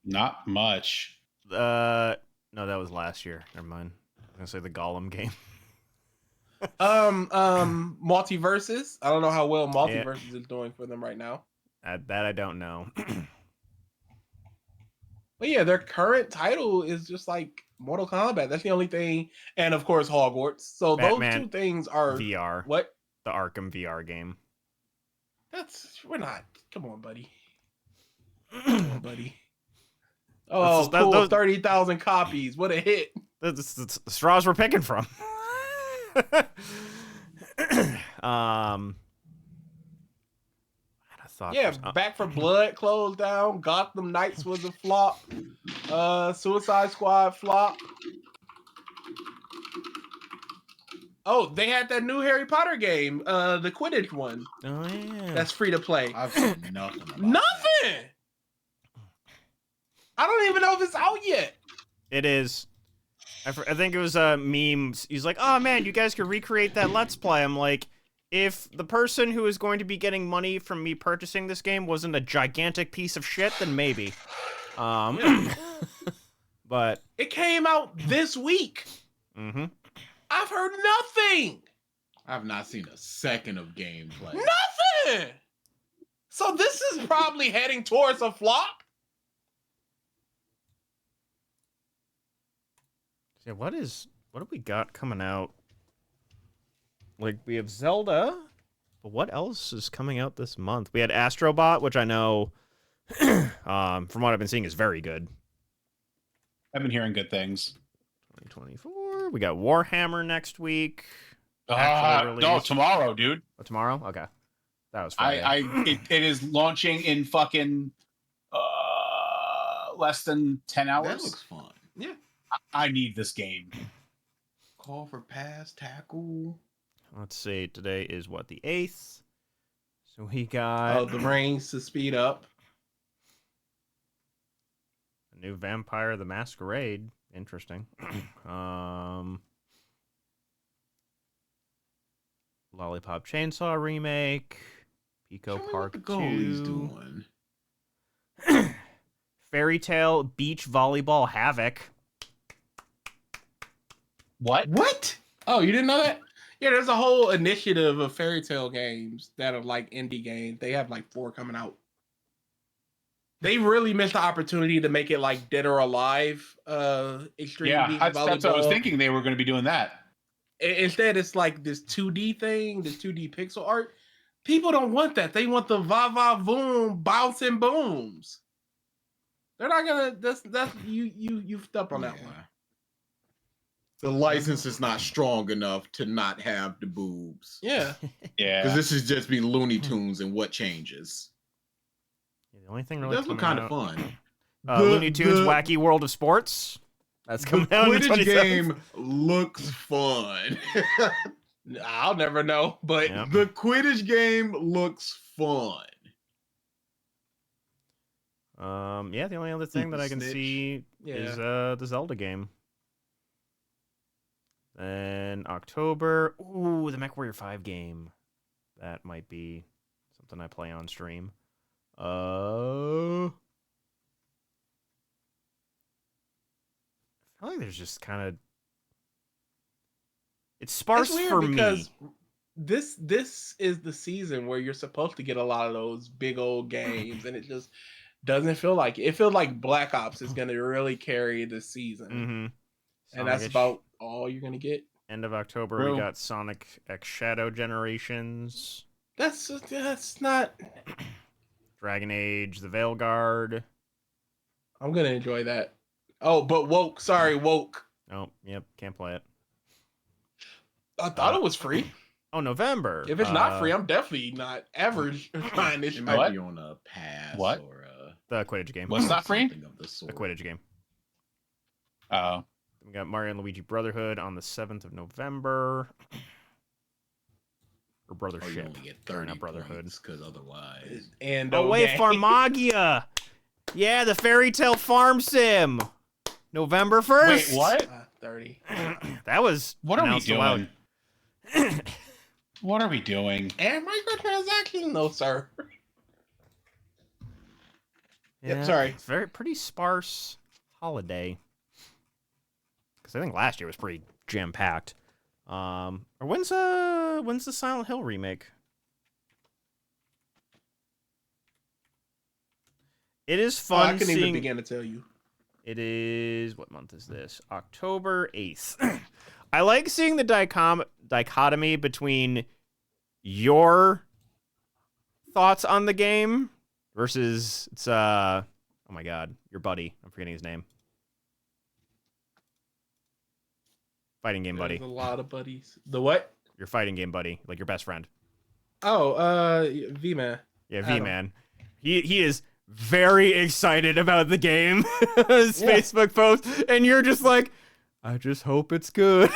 S6: Not much.
S3: No, that was last year. Never mind. I was gonna say the Gollum game.
S4: Multiverses. I don't know how well Multiverses is doing for them right now.
S3: That I don't know.
S4: But yeah, their current title is just like Mortal Kombat. That's the only thing, and of course Hogwarts. So
S3: Batman
S4: those two things are
S3: VR.
S4: what?
S3: The Arkham VR game.
S4: We're not. Come on, buddy. Come on, buddy. Oh,
S3: That's-
S4: cool!
S3: those-
S4: 30,000 copies. What a hit!
S3: That's the straws we're picking from. I thought
S4: Yeah,
S3: there's-
S4: Back for Blood closed down. Gotham Knights was a flop. Suicide Squad flop. Oh, they had that new Harry Potter game, the Quidditch one.
S3: Oh yeah.
S4: That's free to play.
S1: I've seen nothing. About
S4: Nothing. I don't even know if it's out yet.
S3: It is. I think it was a meme. He's like, "Oh man, you guys could recreate that Let's Play." I'm like, if the person who is going to be getting money from me purchasing this game wasn't a gigantic piece of shit, then maybe. But
S4: It came out this week.
S3: mm-hmm.
S4: I've heard nothing.
S1: I've not seen a second of gameplay.
S4: Nothing. So this is probably heading towards a flop.
S3: Yeah, what have we got coming out? Like, we have Zelda, but what else is coming out this month? We had Astrobot, which I know, from what I've been seeing, is very good.
S6: I've been hearing good things.
S3: 2024. We got Warhammer next week.
S6: No,
S3: released.
S6: tomorrow, dude.
S3: Oh, tomorrow? Okay. That was Friday.
S6: It is launching in fucking less than 10 hours.
S1: That looks fun.
S4: Yeah.
S6: I need this game.
S1: Call for pass, tackle.
S3: Let's see. Today is what, the 8th? So we got
S4: The rings to speed up.
S3: a new Vampire the Masquerade. Interesting. Lollipop Chainsaw remake. Pico
S1: Show me
S3: Park
S1: what the goalie's
S3: 2.
S1: doing.
S3: Fairy Tale Beach Volleyball Havoc.
S6: What?
S4: What? Oh, you didn't know that? Yeah, there's a whole initiative of fairy tale games that are like indie games. They have like 4 coming out. They really missed the opportunity to make it like Dead or Alive, Extreme
S6: Yeah,
S4: Beach
S6: that's what I was
S4: Volleyball.
S6: thinking they were going to be doing that.
S4: Instead, it's like this 2D thing, this 2D pixel art. People don't want that. They want the va va boom bouncing booms. They're not gonna. That's you flipped on that
S1: Yeah.
S4: one.
S1: The license is not strong enough to not have the boobs.
S4: Yeah.
S6: Yeah.
S1: Because this is just be Looney Tunes and what changes.
S3: The only thing
S1: It
S3: really
S1: does look
S3: coming
S1: kind of
S3: out-
S1: fun.
S3: Looney Tunes Wacky World of Sports. That's
S1: The
S3: coming out on the
S1: Quidditch
S3: 27th.
S1: game looks fun.
S4: I'll never know, but
S3: Yep.
S1: The Quidditch game looks fun.
S3: Yeah, the only other thing that I can
S1: Snitch.
S3: see is the Zelda game. Then October, ooh, the MechWarrior 5 game. That might be something I play on stream. I feel like there's just kind of it's sparse
S4: It's weird
S3: for
S4: because
S3: me.
S4: this is the season where you're supposed to get a lot of those big old games, and it just doesn't feel like it. It feels like Black Ops is going to really carry the season,
S3: Mm-hmm.
S4: and that's about all you're going to get.
S3: End of October.
S6: True.
S3: We got Sonic X Shadow Generations,
S4: That's not.
S3: Dragon Age, The Veilguard.
S4: I'm gonna enjoy that. Oh, but woke. Sorry, woke.
S3: Oh, yep, can't play it.
S4: I thought it was free.
S3: Oh, November.
S4: If it's not free, I'm definitely not ever trying this.
S1: It might
S6: What?
S1: be on a pass
S6: What?
S1: or
S3: The Quidditch game.
S6: What's not free?
S1: something of the
S3: The
S1: sort.
S3: Quidditch game.
S6: Oh.
S3: We got Mario and Luigi Brotherhood on the 7th of November. Or
S1: Or you
S3: Brothership.
S1: only get
S3: Sorry,
S1: 30
S3: not Brotherhood.
S1: because otherwise.
S4: And
S3: Oh, wait,
S4: okay.
S3: Farmagia! Yeah, the Fairy Tale Farm Sim! November 1st!
S6: Wait, what?
S4: 30.
S3: That was
S6: What are we
S3: announced a while
S6: doing? What are we doing?
S4: And microtransactions? No, sir.
S3: Yeah,
S4: Yep, sorry.
S3: It's pretty sparse holiday. Because I think last year was pretty jam-packed. Or when's the Silent Hill remake? It is
S4: Oh, I
S3: fun
S4: couldn't even
S3: seeing.
S4: begin to tell you.
S3: It is what month is this? October 8th. I like seeing the dichotomy between your thoughts on the game versus it's oh my god, your buddy. I'm forgetting his name. Fighting game buddy.
S4: There's a lot of buddies. The what?
S3: Your fighting game buddy, like your best friend.
S4: Oh, V-Man.
S3: Yeah,
S4: Adam.
S3: V-Man. He is very excited about the game. His Facebook post, and you're just like, I just hope it's good.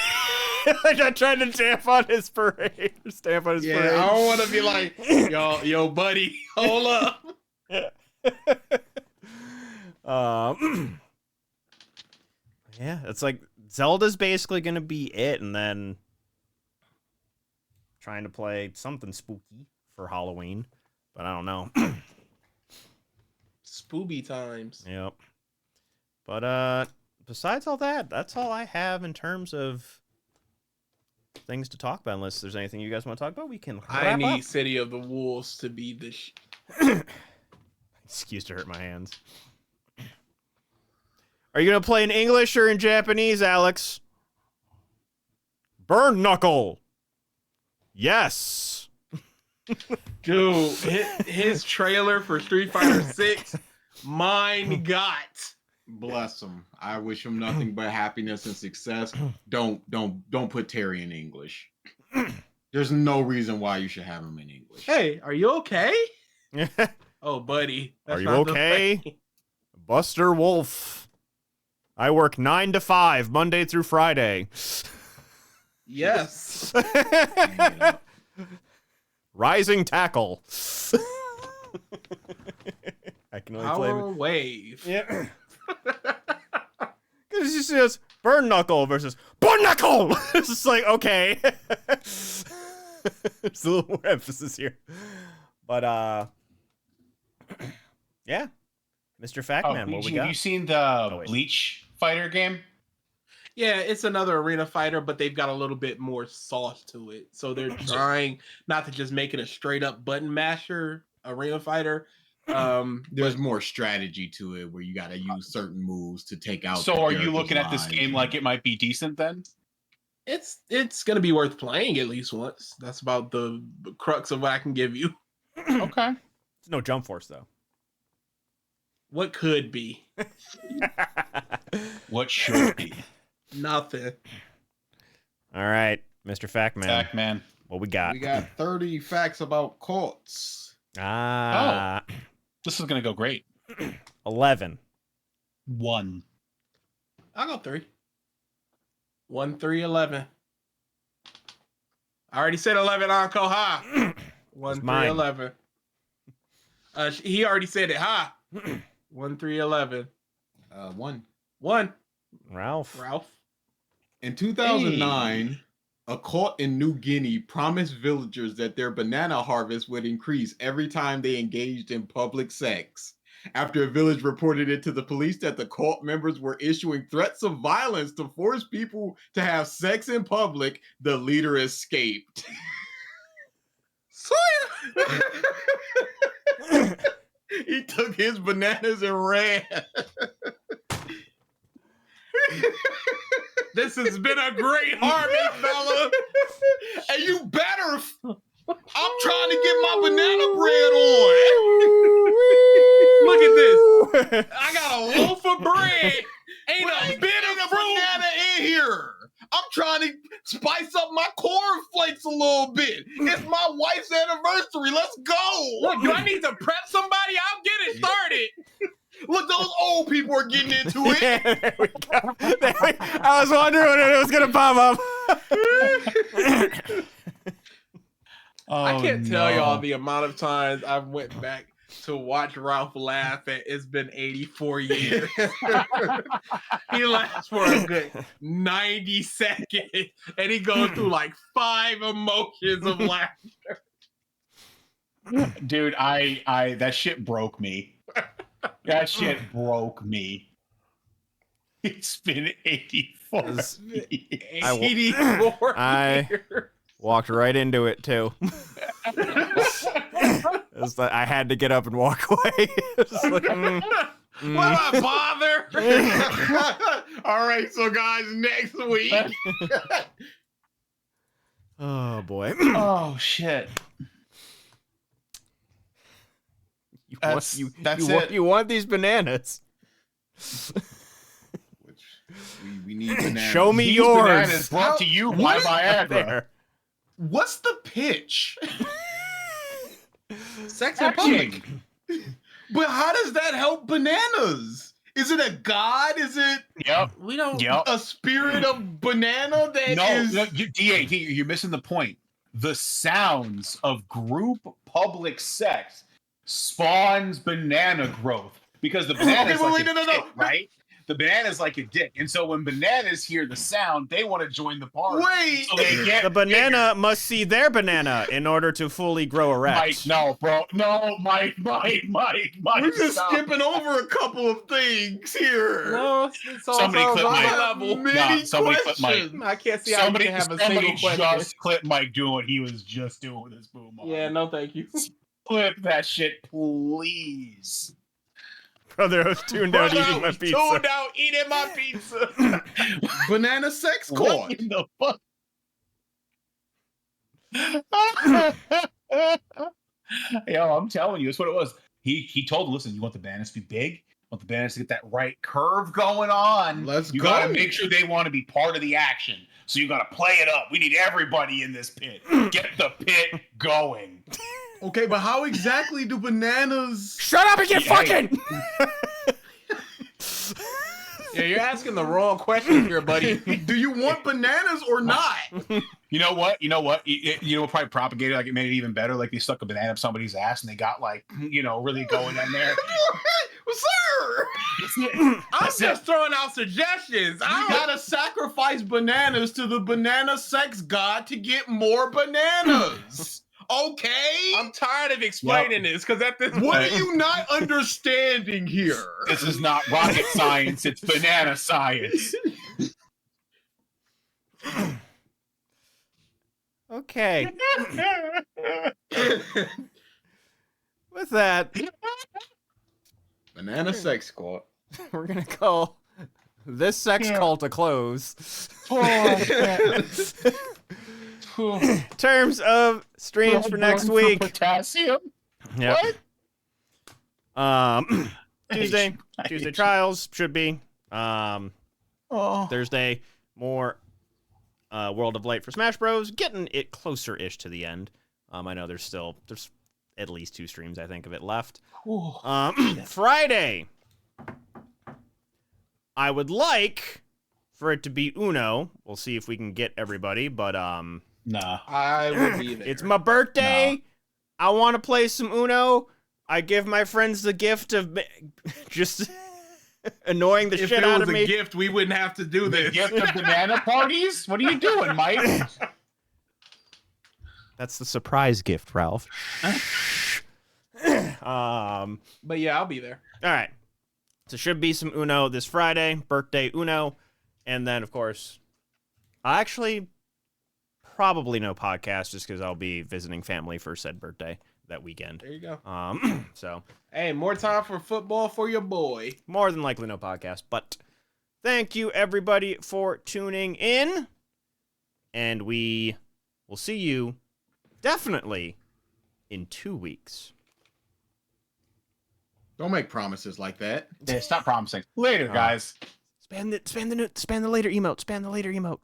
S3: Like I'm trying to stamp on his parade. Stamp on his
S4: Yeah,
S3: parade.
S4: I don't want to be like, yo, buddy, hold up.
S3: Yeah, it's like Zelda's basically gonna be it, and then trying to play something spooky for Halloween, but I don't know.
S4: Spooby times.
S3: Yep. But besides all that, that's all I have in terms of things to talk about. Unless there's anything you guys want to talk about, we can
S4: I
S3: wrap
S4: need
S3: up.
S4: City of the Wolves to be the
S3: Excuse to hurt my hands. Are you gonna play in English or in Japanese, Alex? Burn knuckle. Yes.
S4: dude. His trailer for Street Fighter 6, mine got.
S1: Bless him. I wish him nothing but happiness and success. Don't put Terry in English. There's no reason why you should have him in English.
S4: Hey, are you okay? Oh, buddy.
S3: Are you
S4: not the
S3: okay?
S4: way.
S3: Buster Wolf. I work 9 to 5, Monday through Friday.
S4: Yes.
S3: Rising tackle. I can only play.
S4: Power Wave.
S3: Yeah. Because it's just burn knuckle versus burn knuckle. It's just like okay. There's a little more emphasis here, but yeah, Mr. Factman, what we
S6: Have
S3: got?
S6: you seen the
S3: wait.
S6: Bleach fighter game?
S4: Yeah, it's another arena fighter, but they've got a little bit more sauce to it. So they're trying not to just make it a straight up button masher arena fighter.
S1: There's more strategy to it where you got to use certain moves to take out.
S6: So
S1: the
S6: are you
S1: character's
S6: looking at this
S1: lives.
S6: game like it might be decent then?
S4: It's gonna be worth playing at least once. That's about the crux of what I can give you.
S6: Okay.
S3: It's no Jump Force though.
S4: What could be?
S6: What should be?
S4: Nothing.
S3: All right, Mr. Factman,
S6: Pac-Man.
S3: what we got?
S1: We got 30 facts about cults.
S3: Ah,
S6: This is gonna go great.
S3: 11.
S6: 1.
S4: I'll go 3. 1, 3, 11. I already said 11 on Koha. 1, 3,
S3: mine.
S4: 11. He already said it. Ha. 1, 3, 11.
S1: 1.
S4: 1.
S3: Ralph.
S4: Ralph.
S1: In 2009, a cult in New Guinea promised villagers that their banana harvest would increase every time they engaged in public sex. After a village reported it to the police that the cult members were issuing threats of violence to force people to have sex in public, the leader escaped. He took his bananas and ran.
S4: This has been a great harvest, fella.
S1: And you better. I'm trying to get my banana bread on.
S4: Look at this. I got a loaf of bread. Ain't a bit of fruit.
S1: banana in here. I'm trying to spice up my cornflakes a little bit. It's my wife's anniversary. Let's go.
S4: Look, do I need to prep somebody? I'll get it started.
S1: Look, those old people are getting into it.
S3: Yeah, there we go. I was wondering when it was gonna pop up.
S4: I can't tell
S6: no.
S4: y'all the amount of times I went back to watch Ralph laugh at it's been 84 years. He laughs for a good 90 seconds and he goes through like 5 emotions of laughter.
S6: Dude, I that shit broke me. That shit broke me. It's been 84
S3: It's-
S6: years.
S3: I wa-
S4: 84
S3: I-
S4: years.
S3: Walked right into it too. It's like I had to get up and walk away. It's like,
S4: Why bother? All right, so guys, next week.
S3: oh boy.
S6: Oh shit.
S3: You want these bananas?
S1: We need bananas.
S3: Show me
S6: These
S3: yours.
S6: bananas brought to you by Viagra.
S3: There.
S4: What's the pitch?
S5: Sex in public.
S4: But how does that help bananas? Is it a god? Is it
S6: Yep.
S4: we don't
S6: Yep.
S4: a spirit of banana that
S6: No,
S4: is
S6: you're missing the point. The sounds of group public sex spawns banana growth because the banana is like a dick, right? The banana's like a dick, and so when bananas hear the sound, they want to join the party.
S4: Wait.
S6: So they get
S3: The banana must see their banana in order to fully grow erect.
S6: Mike, no, bro, no, Mike.
S4: We're just
S6: stop.
S4: skipping over a couple of things here.
S9: No, it's all
S6: Somebody clip
S4: I
S6: Mike.
S4: have
S6: Nah,
S4: many
S6: somebody clip Mike.
S4: questions.
S9: I can't see how you can have a single question.
S6: just clip Mike doing what he was just doing with his boom.
S9: Yeah, no, thank you.
S6: Clip that shit, please.
S3: Brother, I was tuned out eating my pizza.
S4: Tuned out eating my pizza. Banana sex
S6: What
S4: court.
S6: in the fuck? Yo, I'm telling you, that's what it was. He told, listen, you want the bananas to be big? You want the bananas to get that right curve going on?
S4: Let's
S6: you
S4: go.
S6: gotta make sure they want to be part of the action. So you gotta play it up. We need everybody in this pit. Get the pit going.
S4: Okay, but how exactly do bananas?
S3: Shut up and get fucking!
S9: Yeah, you're asking the wrong question here, buddy.
S4: Do you want bananas or not?
S6: You know what? You know what probably propagated, like it made it even better. Like they stuck a banana up somebody's ass and they got like, really going in there.
S4: Sir,
S9: I'm just throwing out suggestions.
S4: you gotta sacrifice bananas to the banana sex god to get more bananas. Okay.
S9: I'm tired of explaining this because at this
S4: What
S9: point,
S4: are you not understanding here?
S6: This is not rocket science, it's banana science.
S3: Okay. With that,
S4: Banana sex court.
S3: we're gonna call this sex cult a close. Terms of streams for next week.
S6: Potassium.
S3: Yep. Tuesday trials should be. Thursday more World of Light for Smash Bros. Getting it closer-ish to the end. I know there's at least 2 streams I think of it left. Friday. I would like for it to be Uno. We'll see if we can get everybody, but
S6: Nah.
S9: I will be there.
S3: it's my birthday. I want to play some Uno. I give my friends the gift of just annoying the
S4: If
S3: shit
S4: it
S3: out
S4: was
S3: of
S4: a
S3: me.
S4: gift, we wouldn't have to do this.
S6: Gift of banana parties? What are you doing, Mike?
S3: That's the surprise gift, Ralph.
S9: But yeah, I'll be there.
S3: All right. So should be some Uno this Friday, birthday Uno, and then of course, actually, probably no podcast just because I'll be visiting family for said birthday that weekend.
S9: There you go.
S3: So
S9: Hey, more time for football for your boy.
S3: more than likely no podcast, but thank you everybody for tuning in, and we will see you definitely in 2 weeks.
S4: Don't make promises like that.
S6: Yeah, stop promising. Later, guys.
S3: Spam the later emote. Spam the later emote.